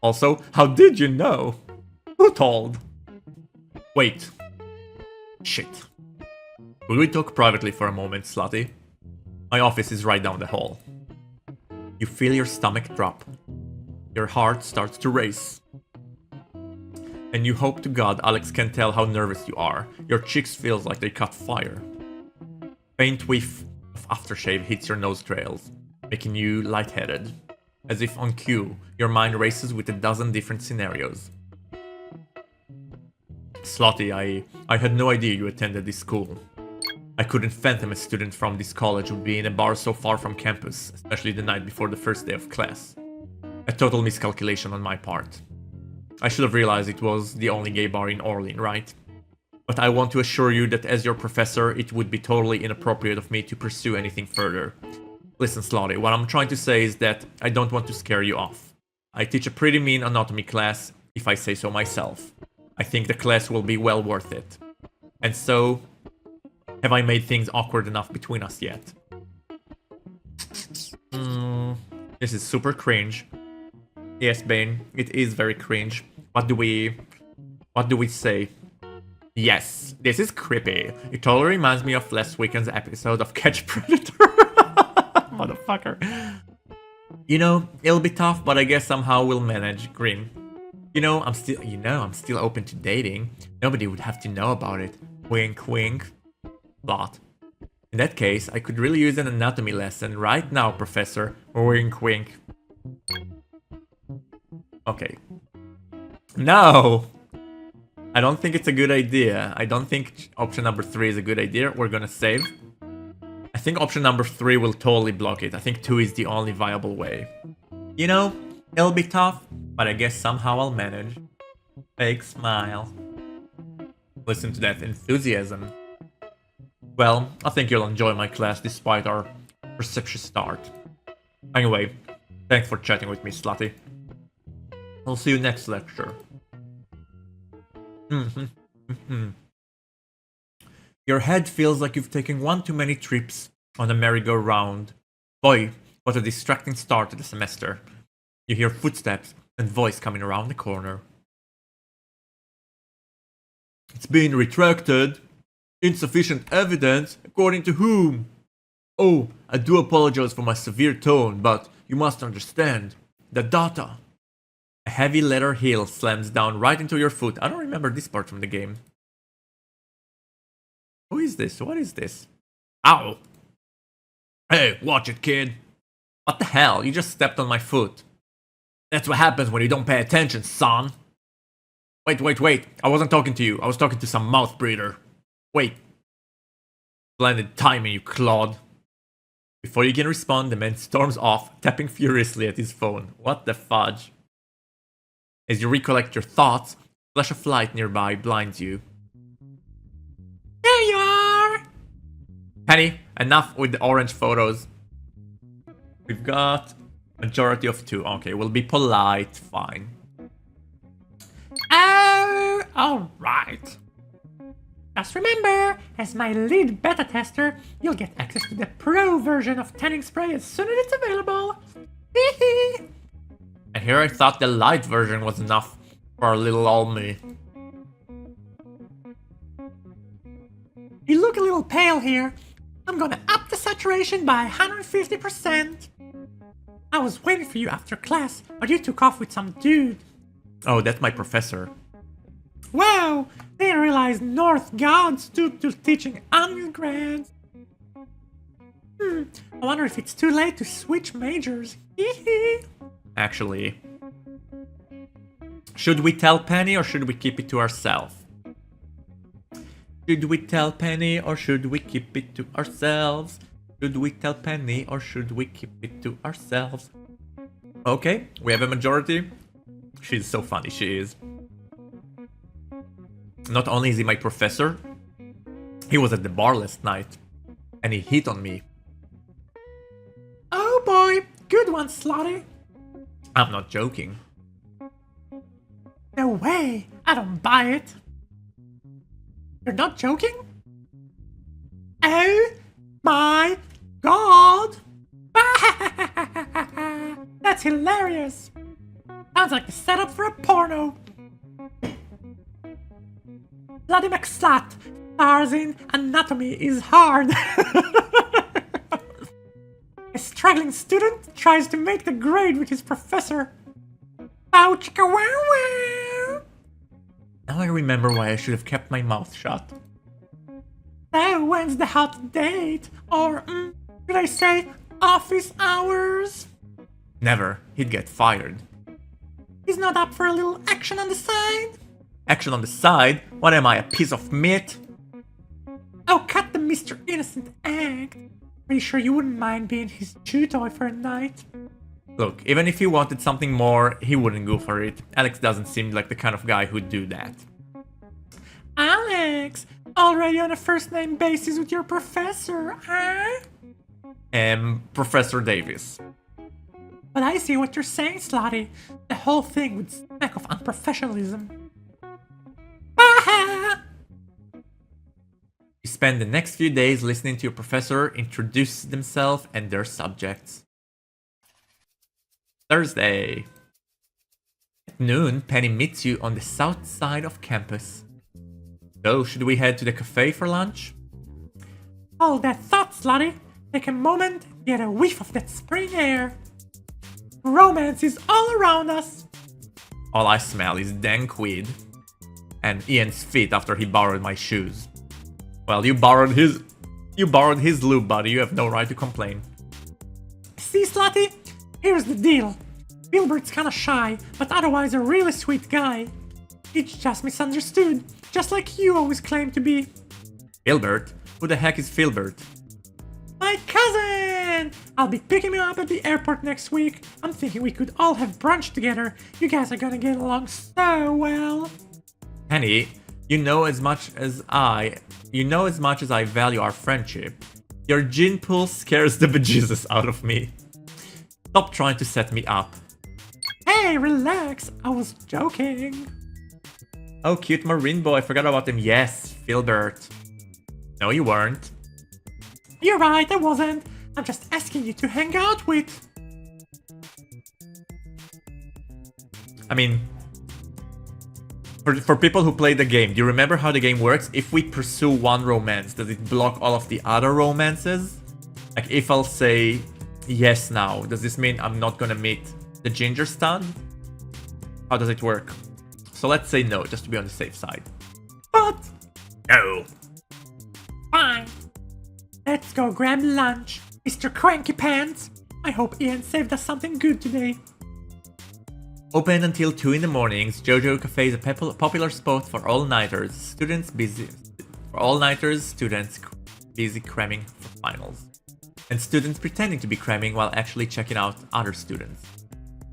Also, how did you know? Who told? Wait. Shit. Could we talk privately for a moment, Slotty? My office is right down the hall. You feel your stomach drop. Your heart starts to race. And you hope to God Alex can tell how nervous you are. Your cheeks feels like they caught fire. Faint whiff of aftershave hits your nostrils, making you lightheaded. As if on cue, your mind races with a dozen different scenarios. Slotty, I had no idea you attended this school. I couldn't fathom a student from this college would be in a bar so far from campus, especially the night before the first day of class. A total miscalculation on my part. I should have realized it was the only gay bar in Orleans, right? But I want to assure you that as your professor, it would be totally inappropriate of me to pursue anything further. Listen, Slotty, what I'm trying to say is that I don't want to scare you off. I teach a pretty mean anatomy class, if I say so myself. I think the class will be well worth it. And so, have I made things awkward enough between us yet? This is super cringe. Yes, Bane, it is very cringe. What do we say? Yes, this is creepy. It totally reminds me of last weekend's episode of Catch Predator. Motherfucker. You know, it'll be tough, but I guess somehow we'll manage. Grin. I'm still open to dating. Nobody would have to know about it. Wink, wink. Plot. In that case, I could really use an anatomy lesson right now, Professor. Wink wink. Okay. No! I don't think it's a good idea. I don't think option number 3 is a good idea. We're gonna save. I think option number 3 will totally block it. I think 2 is the only viable way. You know, it'll be tough, but I guess somehow I'll manage. Fake smile. Listen to that enthusiasm. Well, I think you'll enjoy my class despite our precipitous start. Anyway, thanks for chatting with me, Slutty. I'll see you next lecture. Your head feels like you've taken one too many trips on a merry-go-round. Boy, what a distracting start to the semester. You hear footsteps and voice coming around the corner. It's been retracted. Insufficient evidence, according to whom? Oh, I do apologize for my severe tone, but you must understand. The data. A heavy leather heel slams down right into your foot. I don't remember this part from the game. Who is this? What is this? Ow! Hey, watch it, kid. What the hell? You just stepped on my foot. That's what happens when you don't pay attention, son. Wait. I wasn't talking to you. I was talking to some mouth breather. Wait. Splendid timing, you clod. Before you can respond, the man storms off, tapping furiously at his phone. What the fudge? As you recollect your thoughts, a flash of light nearby blinds you. There you are! Pennie, enough with the orange photos. We've got majority of 2. Okay, we'll be polite, fine. Oh, alright. Just remember, as my lead beta tester, you'll get access to the pro version of tanning spray as soon as it's available. Hehe. And here I thought the light version was enough for our little old me. You look a little pale here. I'm gonna up the saturation by 150%. I was waiting for you after class, but you took off with some dude. Oh, that's my professor. Wow, didn't realize North God stooped to teaching undergrads. I wonder if it's too late to switch majors. Actually, should we tell Pennie or should we keep it to ourselves? Should we tell Pennie or should we keep it to ourselves? Should we tell Pennie or should we keep it to ourselves? Okay, we have a majority. She's so funny, she is. Not only is he my professor, he was at the bar last night and he hit on me. Oh boy, good one, Slotty. I'm not joking. No way, I don't buy it. You're not joking? Oh my god! That's hilarious! Sounds like the setup for a porno. Bloody McSlut stars in Anatomy is Hard. A struggling student tries to make the grade with his professor. Bow chicka wow wow! Now I remember why I should have kept my mouth shut. So when's the hot date? Or, should I say, office hours? Never. He'd get fired. He's not up for a little action on the side? Action on the side? What am I, a piece of meat? Oh, cut the Mr. Innocent act. Are you sure you wouldn't mind being his chew toy for a night? Look, even if he wanted something more, he wouldn't go for it. Alex doesn't seem like the kind of guy who'd do that. Alex! Already on a first-name basis with your professor, huh? Professor Davis. But I see what you're saying, Slotty. The whole thing would smack of unprofessionalism. Bah! You spend the next few days listening to your professor introduce themselves and their subjects. Thursday. At noon, Pennie meets you on the south side of campus. So, should we head to the cafe for lunch? Hold that thought, Slotty. Take a moment, get a whiff of that spring air. Romance is all around us. All I smell is dank weed. And Ian's feet after he borrowed my shoes. Well, you borrowed his You borrowed his lube, buddy. You have no right to complain. See, Slutty? Here's the deal. Filbert's kinda shy, but otherwise a really sweet guy. It's just misunderstood, just like you always claim to be. Filbert? Who the heck is Filbert? My cousin! I'll be picking you up at the airport next week. I'm thinking we could all have brunch together. You guys are gonna get along so well. Pennie, you know as much as I value our friendship. Your gin pool scares the bejesus out of me. Stop trying to set me up. Hey, relax. I was joking. Oh, cute marine boy, I forgot about him. Yes, Filbert. No, you weren't. You're right, I wasn't. I'm just asking you to hang out with. I mean, for people who play the game, do you remember how the game works? If we pursue one romance, does it block all of the other romances? Like, if I'll say yes now, does this mean I'm not gonna meet the ginger stud? How does it work? So let's say no, just to be on the safe side. But No. fine. Let's go grab lunch, Mr. Cranky Pants. I hope Ian saved us something good today. Open until 2 in the mornings, Jojo Cafe is a popular spot for all-nighters. Students busy cramming for finals. And students pretending to be cramming while actually checking out other students.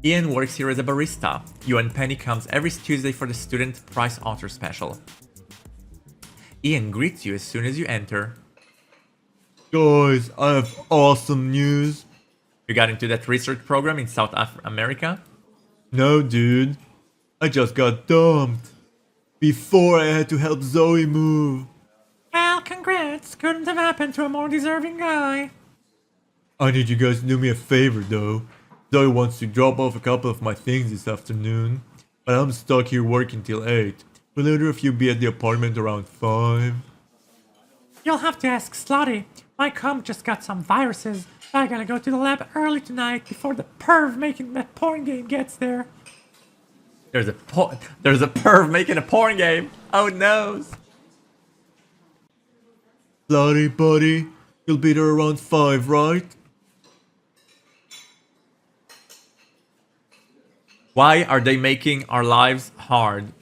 Ian works here as a barista. You and Pennie comes every Tuesday for the student price author special. Ian greets you as soon as you enter. Guys, I have awesome news. You got into that research program in South America? No, dude. I just got dumped. Before I had to help Zoe move. Well, congrats. Couldn't have happened to a more deserving guy. I need you guys to do me a favor, though. Zoe wants to drop off a couple of my things this afternoon, but I'm stuck here working till 8. Will either of you be at the apartment around 5? You'll have to ask Slutty. My comp just got some viruses. I gotta go to the lab early tonight before the perv making that porn game gets there. There's a perv making a porn game. Oh no. Bloody buddy, you'll be there around 5, right? Why are they making our lives hard?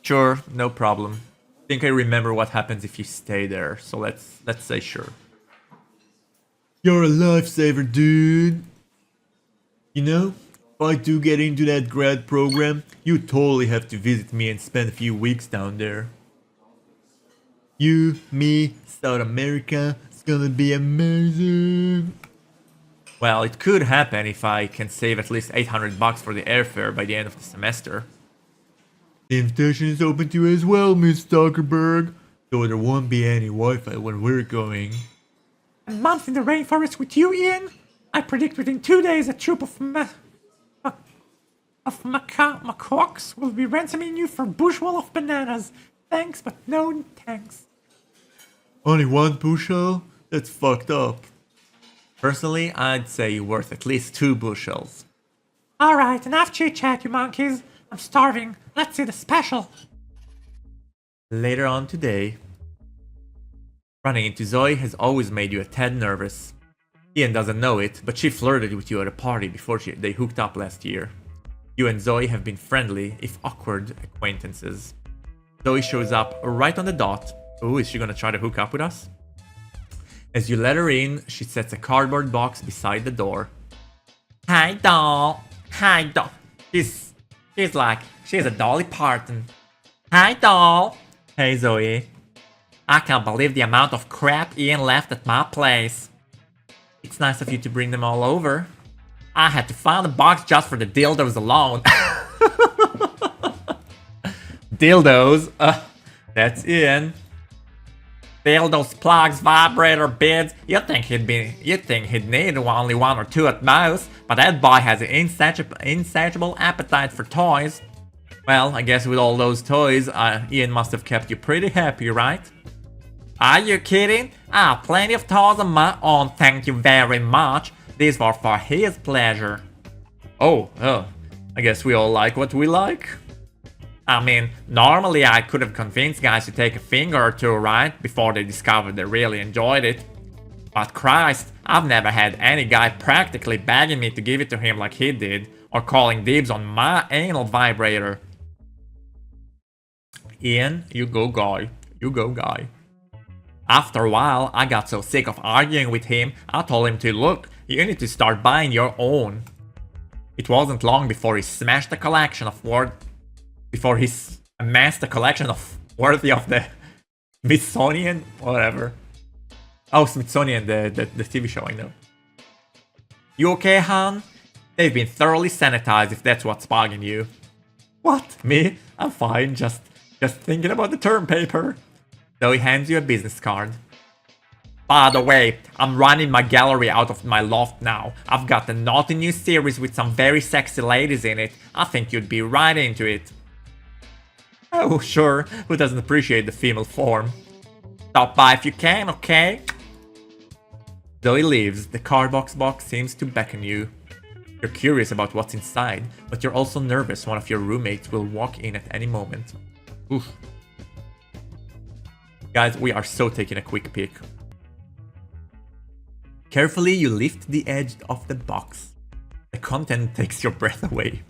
Sure, no problem. I think I remember what happens if you stay there, so let's say sure. You're a lifesaver, dude. You know, if I do get into that grad program, you totally have to visit me and spend a few weeks down there. You, me, South America, it's gonna be amazing. Well, it could happen if I can save at least $800 for the airfare by the end of the semester. The invitation is open to you as well, Miss Zuckerberg. Though there won't be any Wi-Fi when we're going. A month in the rainforest with you, Ian? I predict within 2 days a troop of macaques will be ransoming you for bushel of bananas. Thanks, but no thanks. Only one bushel? That's fucked up. Personally, I'd say worth at least 2 bushels. Alright, enough chit-chat, you monkeys. I'm starving. Let's see the special. Later on today, running into Zoe has always made you a tad nervous. Ian doesn't know it, but she flirted with you at a party before they hooked up last year. You and Zoe have been friendly, if awkward, acquaintances. Zoe shows up right on the dot. Ooh, is she gonna try to hook up with us? As you let her in, she sets a cardboard box beside the door. Hi, doll. Hi, doll. She's a Dolly Parton. Hi, doll. Hey, Zoe. I can't believe the amount of crap Ian left at my place. It's nice of you to bring them all over. I had to find a box just for the dildos alone. Dildos? That's Ian. Dildos, plugs, vibrator, bids. You'd think he'd need only 1 or 2 at most, but that boy has an insatiable appetite for toys. Well, I guess with all those toys, Ian must have kept you pretty happy, right? Are you kidding? I have plenty of toys of my own, thank you very much. These were for his pleasure. Oh, I guess we all like what we like. I mean, normally I could have convinced guys to take a finger or two, right? Before they discovered they really enjoyed it. But Christ, I've never had any guy practically begging me to give it to him like he did, or calling dibs on my anal vibrator. Ian, you go guy. You go guy. After a while, I got so sick of arguing with him, I told him to look, you need to start buying your own. It wasn't long before he smashed a collection of before he amassed a collection of worthy of the Smithsonian, whatever. Oh, Smithsonian, the TV show, I know. You okay, Han? They've been thoroughly sanitized if that's what's bugging you. What? Me? I'm fine, just thinking about the term paper. So he hands you a business card. By the way, I'm running my gallery out of my loft now. I've got a naughty new series with some very sexy ladies in it. I think you'd be right into it. Oh, sure. Who doesn't appreciate the female form? Stop by if you can, okay? Though he leaves, the cardbox box seems to beckon you. You're curious about what's inside, but you're also nervous one of your roommates will walk in at any moment. Oof. Guys, we are so taking a quick peek. Carefully, you lift the edge of the box. The content takes your breath away.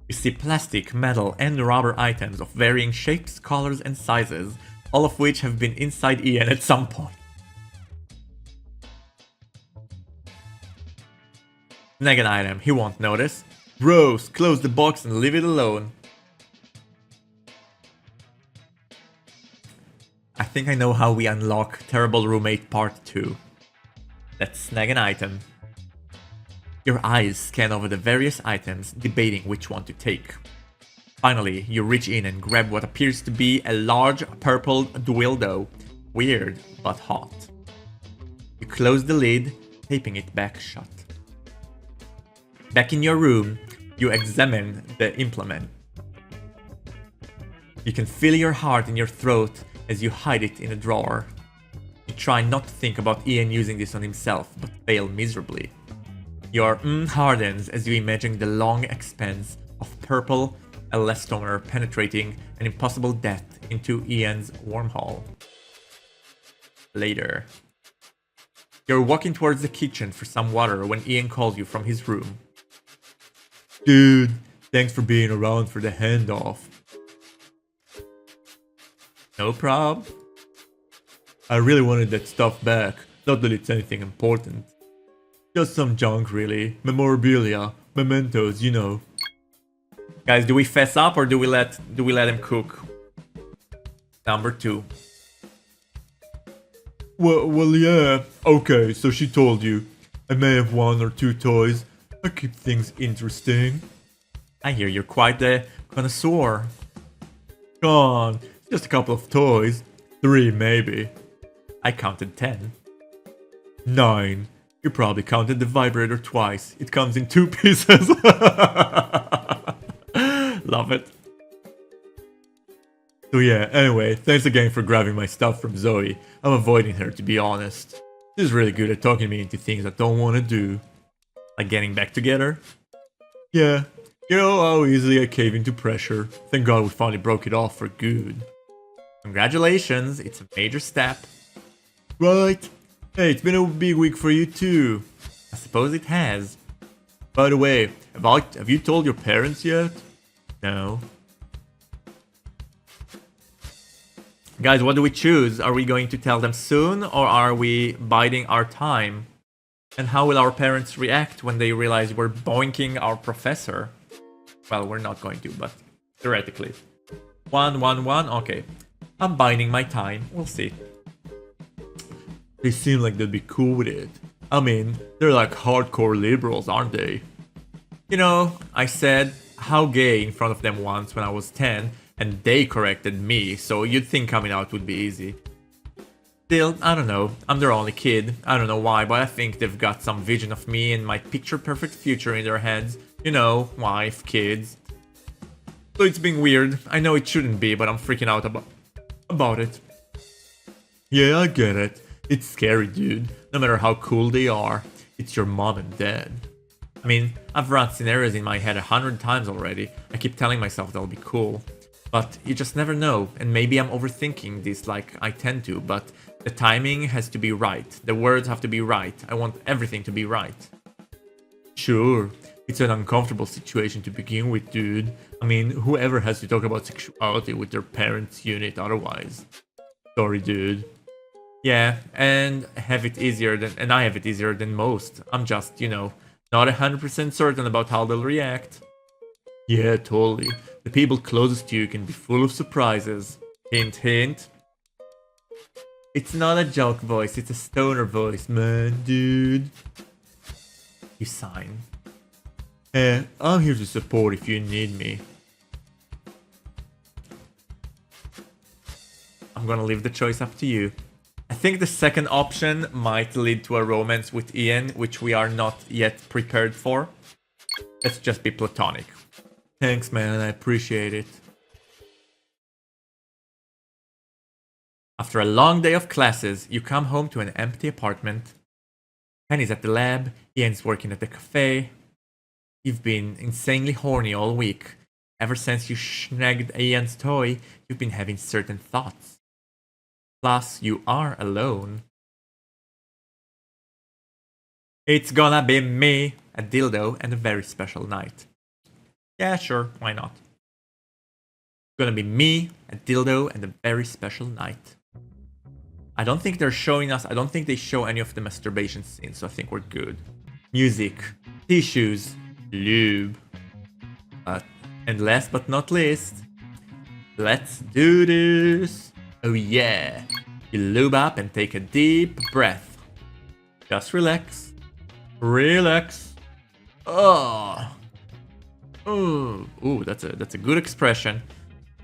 You see plastic, metal, and rubber items of varying shapes, colors, and sizes, all of which have been inside Ian at some point. Snag an item, he won't notice. Bros, close the box and leave it alone. I think I know how we unlock Terrible Roommate Part 2. Let's snag an item. Your eyes scan over the various items, debating which one to take. Finally, you reach in and grab what appears to be a large purple dildo. Weird, but hot. You close the lid, taping it back shut. Back in your room, you examine the implement. You can feel your heart in your throat as you hide it in a drawer. You try not to think about Ian using this on himself, but fail miserably. Your hardens as you imagine the long expanse of purple elastomer penetrating an impossible depth into Ian's wormhole. Later. You're walking towards the kitchen for some water when Ian calls you from his room. Dude, thanks for being around for the handoff. No prob. I really wanted that stuff back, not that it's anything important. Just some junk really, memorabilia, mementos, you know. Guys, do we fess up or do we let him cook? Number 2. Well, yeah. Okay, so she told you. I may have 1 or 2 toys. I keep things interesting. I hear you're quite the connoisseur. Come on, just a couple of toys. 3 maybe. I counted 10. 9. You probably counted the vibrator twice. It comes in 2 pieces. Love it. So yeah, anyway, thanks again for grabbing my stuff from Zoe. I'm avoiding her, to be honest. She's really good at talking me into things I don't want to do. Like getting back together? Yeah, you know how easily I cave into pressure. Thank God we finally broke it off for good. Congratulations, it's a major step. Right. Hey, it's been a big week for you too. I suppose it has. By the way, have you told your parents yet? No. Guys, what do we choose? Are we going to tell them soon or are we biding our time? And how will our parents react when they realize we're boinking our professor? Well, we're not going to, but theoretically. 1, 1, 1, okay. I'm biding my time, we'll see. They seem like they'd be cool with it. I mean, they're like hardcore liberals, aren't they? You know, I said how gay in front of them once when I was 10, and they corrected me, so you'd think coming out would be easy. Still, I don't know, I'm their only kid, I don't know why, but I think they've got some vision of me and my picture-perfect future in their heads. You know, wife, kids. So it's been weird, I know it shouldn't be, but I'm freaking out about it. Yeah, I get it. It's scary, dude. No matter how cool they are, it's your mom and dad. I mean, I've run scenarios in my head 100 times already. I keep telling myself they'll be cool. But you just never know, and maybe I'm overthinking this like I tend to, but the timing has to be right. The words have to be right. I want everything to be right. Sure, it's an uncomfortable situation to begin with, dude. I mean, whoever has to talk about sexuality with their parents' unit otherwise? Sorry, dude. Yeah, and I have it easier than most. I'm just, you know, not 100% certain about how they'll react. Yeah, totally. The people closest to you can be full of surprises. Hint, hint. It's not a joke voice, it's a stoner voice, man, dude. You sign. I'm here to support if you need me. I'm gonna leave the choice up to you. I think the second option might lead to a romance with Ian, which we are not yet prepared for. Let's just be platonic. Thanks, man, I appreciate it. After a long day of classes, you come home to an empty apartment. Pennie's at the lab, Ian's working at the cafe. You've been insanely horny all week. Ever since you snagged Ian's toy, you've been having certain thoughts. Plus, you are alone. It's gonna be me, a dildo, and a very special night. Yeah, sure, why not? It's gonna be me, a dildo, and a very special night. I don't think they're showing us, I don't think they show any of the masturbation scenes, so I think we're good. Music, tissues, lube. And last but not least, let's do this. Oh yeah. You lube up and take a deep breath. Just relax. Relax. Oh. Ooh, that's a good expression.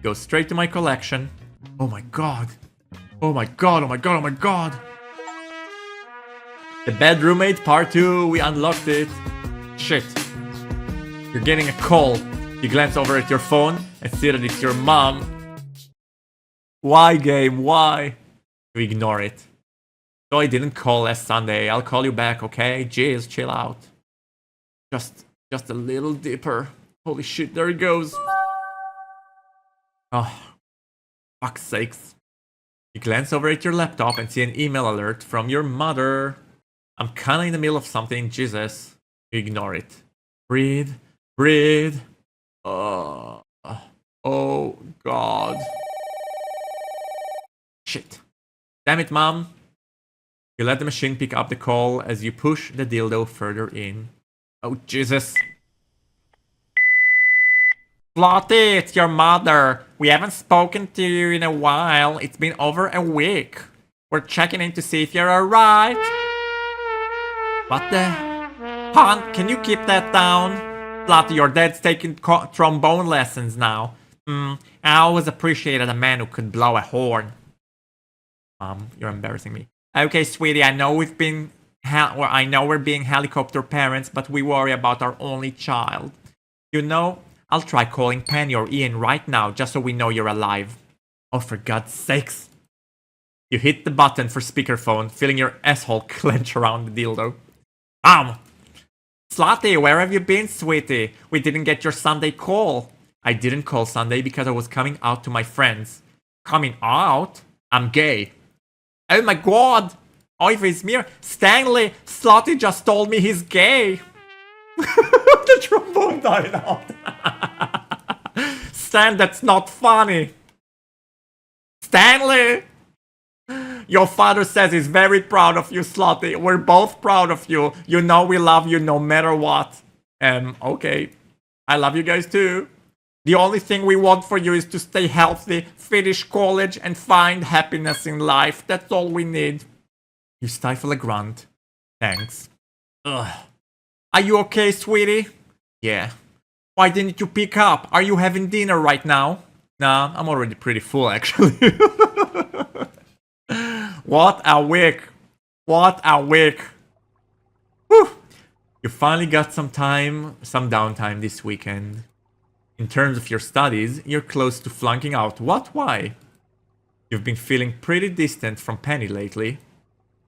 Go straight to my collection. Oh my god. Oh my god, oh my god, oh my god. The bedroommate part 2, we unlocked it. Shit. You're getting a call. You glance over at your phone and see that it's your mom. Why, game? Why? You ignore it. So I didn't call last Sunday. I'll call you back, okay? Jeez, chill out. Just a little deeper. Holy shit, there it goes. Oh, fuck's sakes. You glance over at your laptop and see an email alert from your mother. I'm kinda in the middle of something, Jesus. You ignore it. Breathe, breathe. Oh god. Shit. Damn it, mom. You let the machine pick up the call as you push the dildo further in. Oh, Jesus. Lottie, it's your mother. We haven't spoken to you in a while. It's been over a week. We're checking in to see if you're alright. What the? Hon, can you keep that down? Lottie, your dad's taking trombone lessons now. I always appreciated a man who could blow a horn. Mom, you're embarrassing me. Okay, sweetie, I know we're being helicopter parents, but we worry about our only child. You know, I'll try calling Pennie or Ian right now, just so we know you're alive. Oh, for God's sakes. You hit the button for speakerphone, feeling your asshole clench around the dildo. Slotty, where have you been, sweetie? We didn't get your Sunday call. I didn't call Sunday because I was coming out to my friends. Coming out? I'm gay. Oh my god! Oh, if it's me, Stanley, Slotty just told me he's gay. The trombone died out. Stan, that's not funny. Stanley! Your father says he's very proud of you, Slotty. We're both proud of you. You know we love you no matter what. Okay. I love you guys too. The only thing we want for you is to stay healthy, finish college, and find happiness in life. That's all we need. You stifle a grunt. Thanks. Ugh. Are you okay, sweetie? Yeah. Why didn't you pick up? Are you having dinner right now? Nah, I'm already pretty full, actually. What a week. What a week. Whew. You finally got some downtime this weekend. In terms of your studies, you're close to flunking out. What? Why? You've been feeling pretty distant from Pennie lately.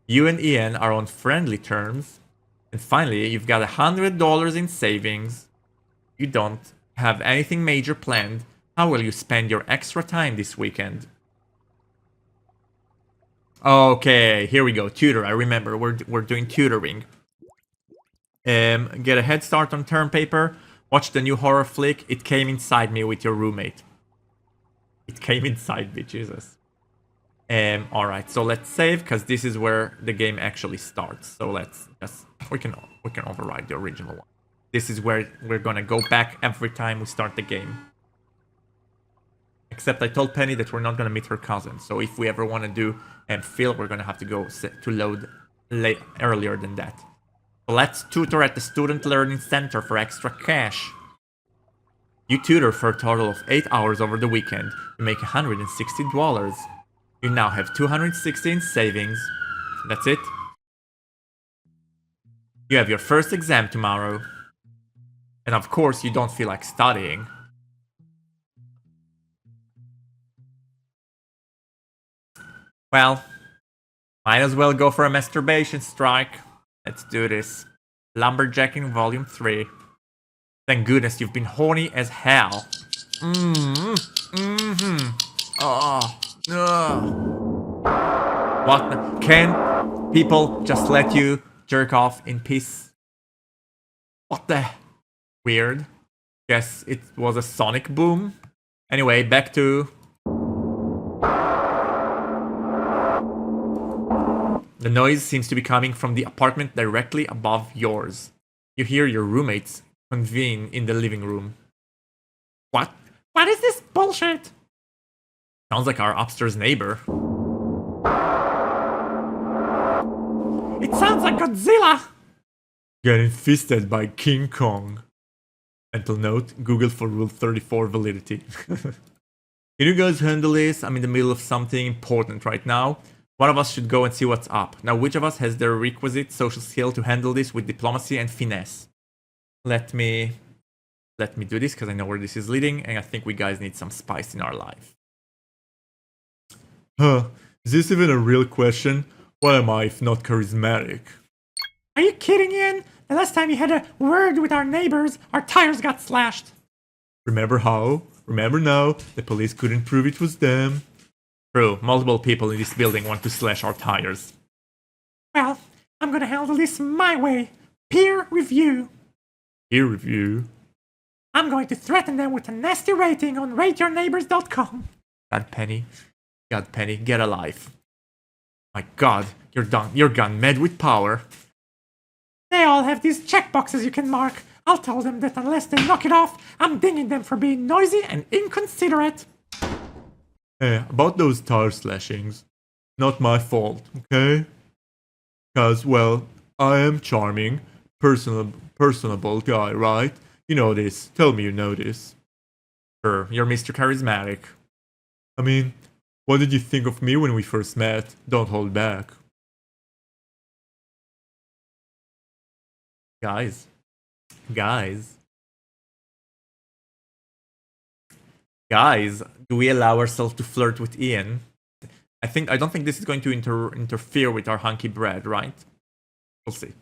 You and Ian are on friendly terms. And finally, you've got $100 in savings. You don't have anything major planned. How will you spend your extra time this weekend? Okay, here we go. Tutor. I remember we're doing tutoring. Get a head start on term paper. Watch the new horror flick. It Came Inside Me with your roommate. It came inside me, Jesus. Alright, so let's save, because this is where the game actually starts. So let's just we can override the original one. This is where we're gonna go back every time we start the game. Except I told Pennie that we're not gonna meet her cousin. So if we ever want to do Phil, we're gonna have to go to load earlier than that. So let's tutor at the Student Learning Center for extra cash. You tutor for a total of 8 hours over the weekend. You make $160. You now have $260 in savings. That's it. You have your first exam tomorrow. And of course, you don't feel like studying. Well, might as well go for a masturbation strike. Let's do this. Lumberjacking Volume 3. Thank goodness you've been horny as hell. What? Can people just let you jerk off in peace? What the? Weird. Guess it was a sonic boom. Anyway, back to... The noise seems to be coming from the apartment directly above yours. You hear your roommates convene in the living room. What? What is this bullshit? Sounds like our upstairs neighbor. It sounds like Godzilla. Getting fisted by King Kong. Mental note, Google for Rule 34 validity. Can you guys handle this? I'm in the middle of something important right now. One of us should go and see what's up. Now, which of us has the requisite social skill to handle this with diplomacy and finesse? Let me do this, because I know where this is leading, and I think we guys need some spice in our life. Huh, is this even a real question? What am I if not charismatic? Are you kidding, Ian? The last time you had a word with our neighbors, our tires got slashed. Remember how? Remember now? The police couldn't prove it was them. True, multiple people in this building want to slash our tires. Well, I'm gonna handle this my way. Peer review. Peer review? I'm going to threaten them with a nasty rating on rateyourneighbors.com. God, Pennie. God, Pennie, get alive. My God, you're done. You're gone mad with power. They all have these checkboxes you can mark. I'll tell them that unless they knock it off, I'm dinging them for being noisy and inconsiderate. Hey, about those tire slashings. Not my fault, okay? Cause, well, I am charming, personable guy, right? You know this. Tell me you know this. Sure, you're Mr. Charismatic. I mean, what did you think of me when we first met? Don't hold back. Guys, do we allow ourselves to flirt with Ian? I don't think this is going to interfere with our hunky bread, right? We'll see.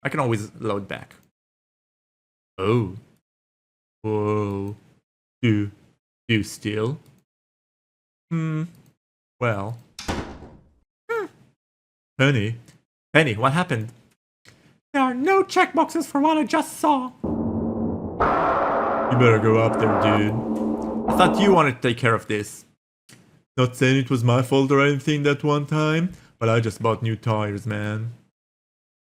I can always load back. Oh. Whoa. Do you steal? Well. Pennie? Pennie, what happened? There are no checkboxes for what I just saw. You better go up there, dude. I thought you wanted to take care of this. Not saying it was my fault or anything that one time, but I just bought new tires, man.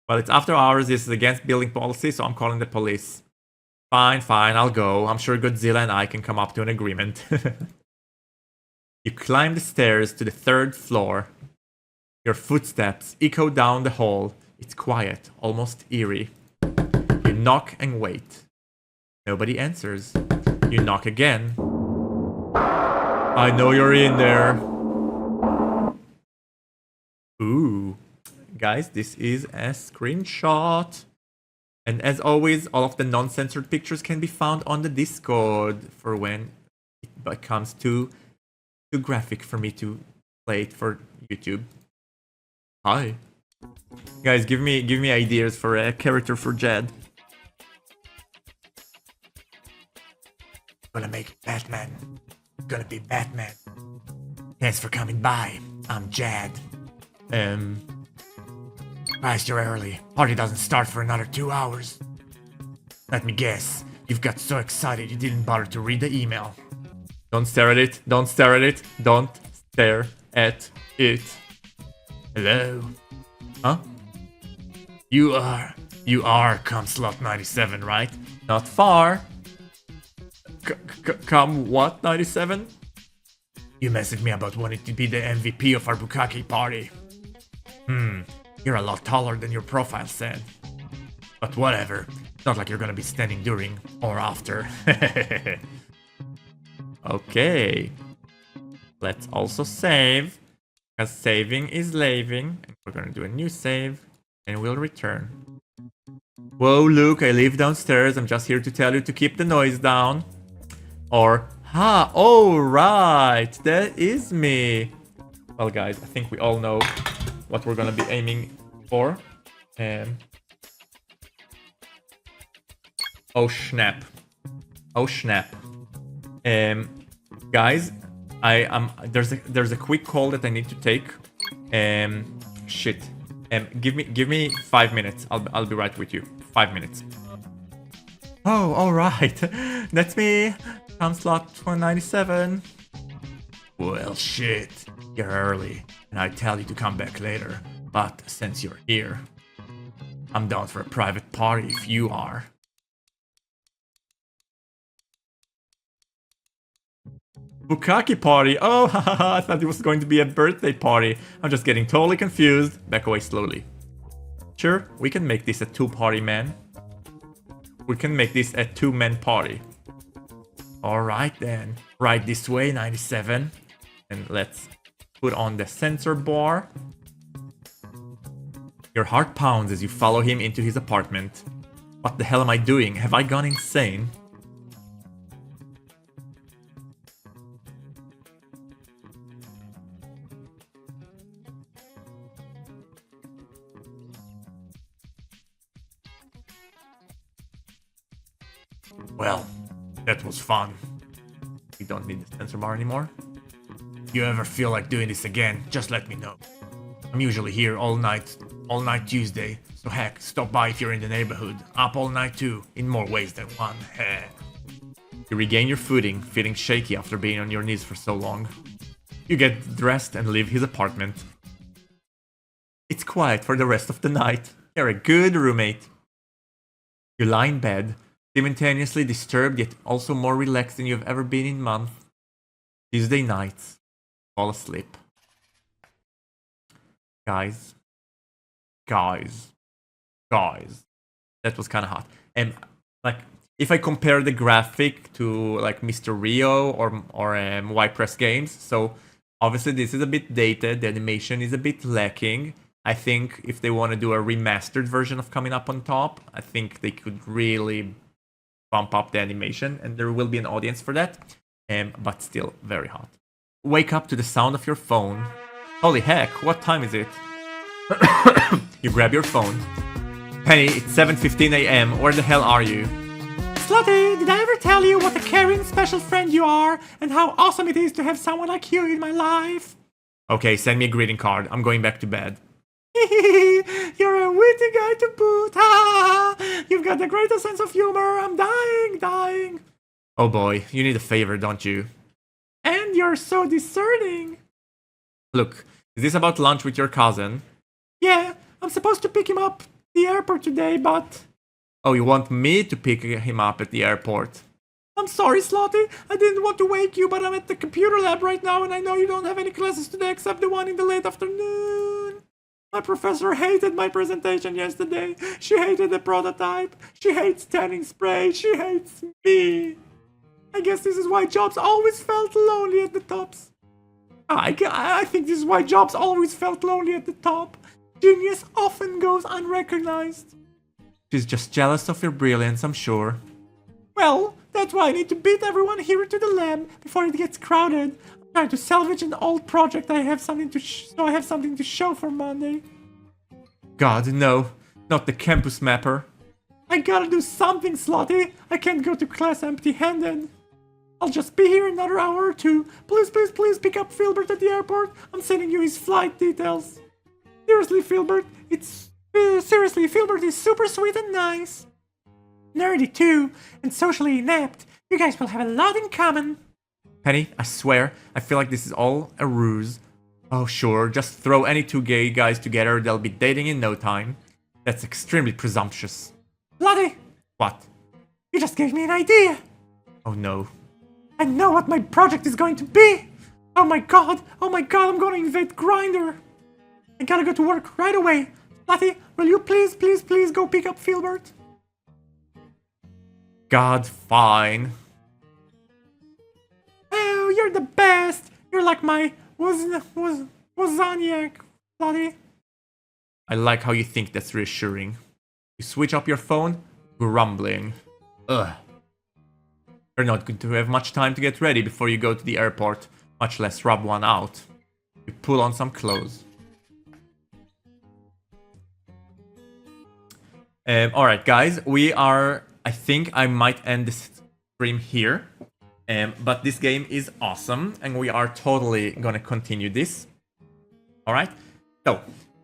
Well, it's after hours. This is against building policy, so I'm calling the police. Fine, I'll go. I'm sure Godzilla and I can come up to an agreement. You climb the stairs to the 3rd floor. Your footsteps echo down the hall. It's quiet, almost eerie. You knock and wait. Nobody answers. You knock again. I know you're in there. Ooh. Guys, this is a screenshot. And as always, all of the non-censored pictures can be found on the Discord for when it becomes too graphic for me to play it for YouTube. Hi. Guys, give me ideas for a character for Jed. Gonna make Batman. Gonna be Batman. Thanks for coming by. I'm Jad. Surprised you're early. Party doesn't start for another 2 hours. Let me guess. You've got so excited you didn't bother to read the email. Don't stare at it. Don't stare at it. Don't stare at it. Hello? Huh? You are cum slot 97, right? Not far. Come what, 97? You messaged me about wanting to be the MVP of our bukkake party. You're a lot taller than your profile said. But whatever. It's not like you're gonna be standing during or after. Okay. Let's also save. Because saving is laving. And we're gonna do a new save. And we'll return. Whoa, Luke, I live downstairs. I'm just here to tell you to keep the noise down. Or, oh, right. That is me. Well, guys, I think we all know what we're gonna be aiming for. Oh, snap. Oh, snap. Guys, there's a quick call that I need to take. Shit. Give me 5 minutes. I'll be right with you. 5 minutes. Oh, all right. That's me. Time slot 197. Well, shit. You're early, and I tell you to come back later. But since you're here, I'm down for a private party if you are. Bukkake party. Oh, I thought it was going to be a birthday party. I'm just getting totally confused. Back away slowly. Sure, we can make this a two-party man. We can make this a two-man party. Alright then. Right this way, 97. And let's put on the sensor bar. Your heart pounds as you follow him into his apartment. What the hell am I doing? Have I gone insane? Well, that was fun. We don't need the sensor bar anymore. If you ever feel like doing this again, just let me know. I'm usually here all night Tuesday, so heck, stop by if you're in the neighborhood. Up all night too, in more ways than one. You regain your footing, feeling shaky after being on your knees for so long. You get dressed and leave his apartment. It's quiet for the rest of the night. You're a good roommate. You lie in bed, simultaneously disturbed yet also more relaxed than you've ever been in months. Tuesday nights. Fall asleep. Guys. That was kind of hot. And like, if I compare the graphic to like Mr. Rio or Y Press Games, so obviously this is a bit dated. The animation is a bit lacking. I think if they want to do a remastered version of Coming Up on Top, I think they could really bump up the animation, and there will be an audience for that. But still very hot. Wake up to the sound of your phone. Holy heck, what time is it? You grab your phone. Pennie, it's 7:15 a.m. Where the hell are you? Slutty, did I ever tell you what a caring special friend you are and how awesome it is to have someone like you in my life? Okay, send me a greeting card. I'm going back to bed. You're a witty guy to boot. You've got the greatest sense of humor. I'm dying. Oh boy, you need a favor, don't you? And you're so discerning. Look, is this about lunch with your cousin? Yeah, I'm supposed to pick him up at the airport today, but... Oh, you want me to pick him up at the airport? I'm sorry, Slotty. I didn't want to wake you, but I'm at the computer lab right now, and I know you don't have any classes today except the one in the late afternoon. My professor hated my presentation yesterday. She hated the prototype. She hates tanning spray. She hates me. I guess this is why Jobs always felt lonely at the tops. I think this is why Jobs always felt lonely at the top. Genius often goes unrecognized. She's just jealous of your brilliance, I'm sure. Well, that's why I need to beat everyone here into the lab before it gets crowded. I'm trying to salvage an old project. I have something to show for Monday. God, no. Not the campus mapper. I gotta do something, Slotty. I can't go to class empty-handed. I'll just be here another hour or two. Please, please, please pick up Filbert at the airport. I'm sending you his flight details. Seriously, Filbert, seriously, Filbert is super sweet and nice. Nerdy too, and socially inept. You guys will have a lot in common. Pennie, I swear, I feel like this is all a ruse. Oh sure, just throw any two gay guys together, they'll be dating in no time. That's extremely presumptuous. Bloody, What? you just gave me an idea. Oh no. I know what my project is going to be. Oh my god, I'm going to invade Grindr. I gotta go to work right away. Bloody, will you please, please, please go pick up Filbert? God, fine. Oh, you're the best. You're like my Wozniak, bloody. I like how you think that's reassuring. You switch up your phone, grumbling. Ugh. You're not going to have much time to get ready before you go to the airport, much less rub one out. You pull on some clothes. Alright guys, I think I might end this stream here. But this game is awesome, and we are totally gonna continue this. Alright? So,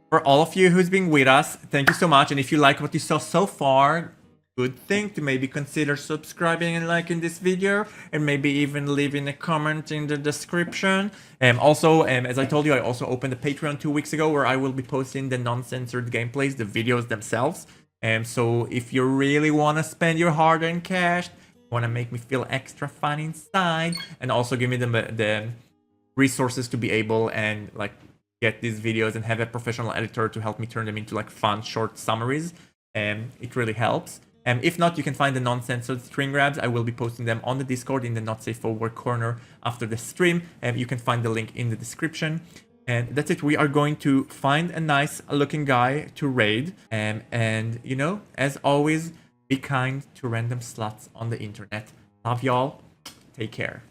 for all of you who's been with us, thank you so much, and if you like what you saw so far, good thing to maybe consider subscribing and liking this video, and maybe even leaving a comment in the description. Also, as I told you, I also opened a Patreon 2 weeks ago where I will be posting the non-censored gameplays, the videos themselves. So if you really want to spend your hard-earned cash, want to make me feel extra fun inside, and also give me the resources to be able and like get these videos and have a professional editor to help me turn them into like fun short summaries, it really helps. If not, you can find the non-censored screen grabs. I will be posting them on the Discord in the Not Safe for Work corner after the stream. You can find the link in the description. And that's it. We are going to find a nice looking guy to raid. And, you know, as always, be kind to random sluts on the internet. Love y'all. Take care.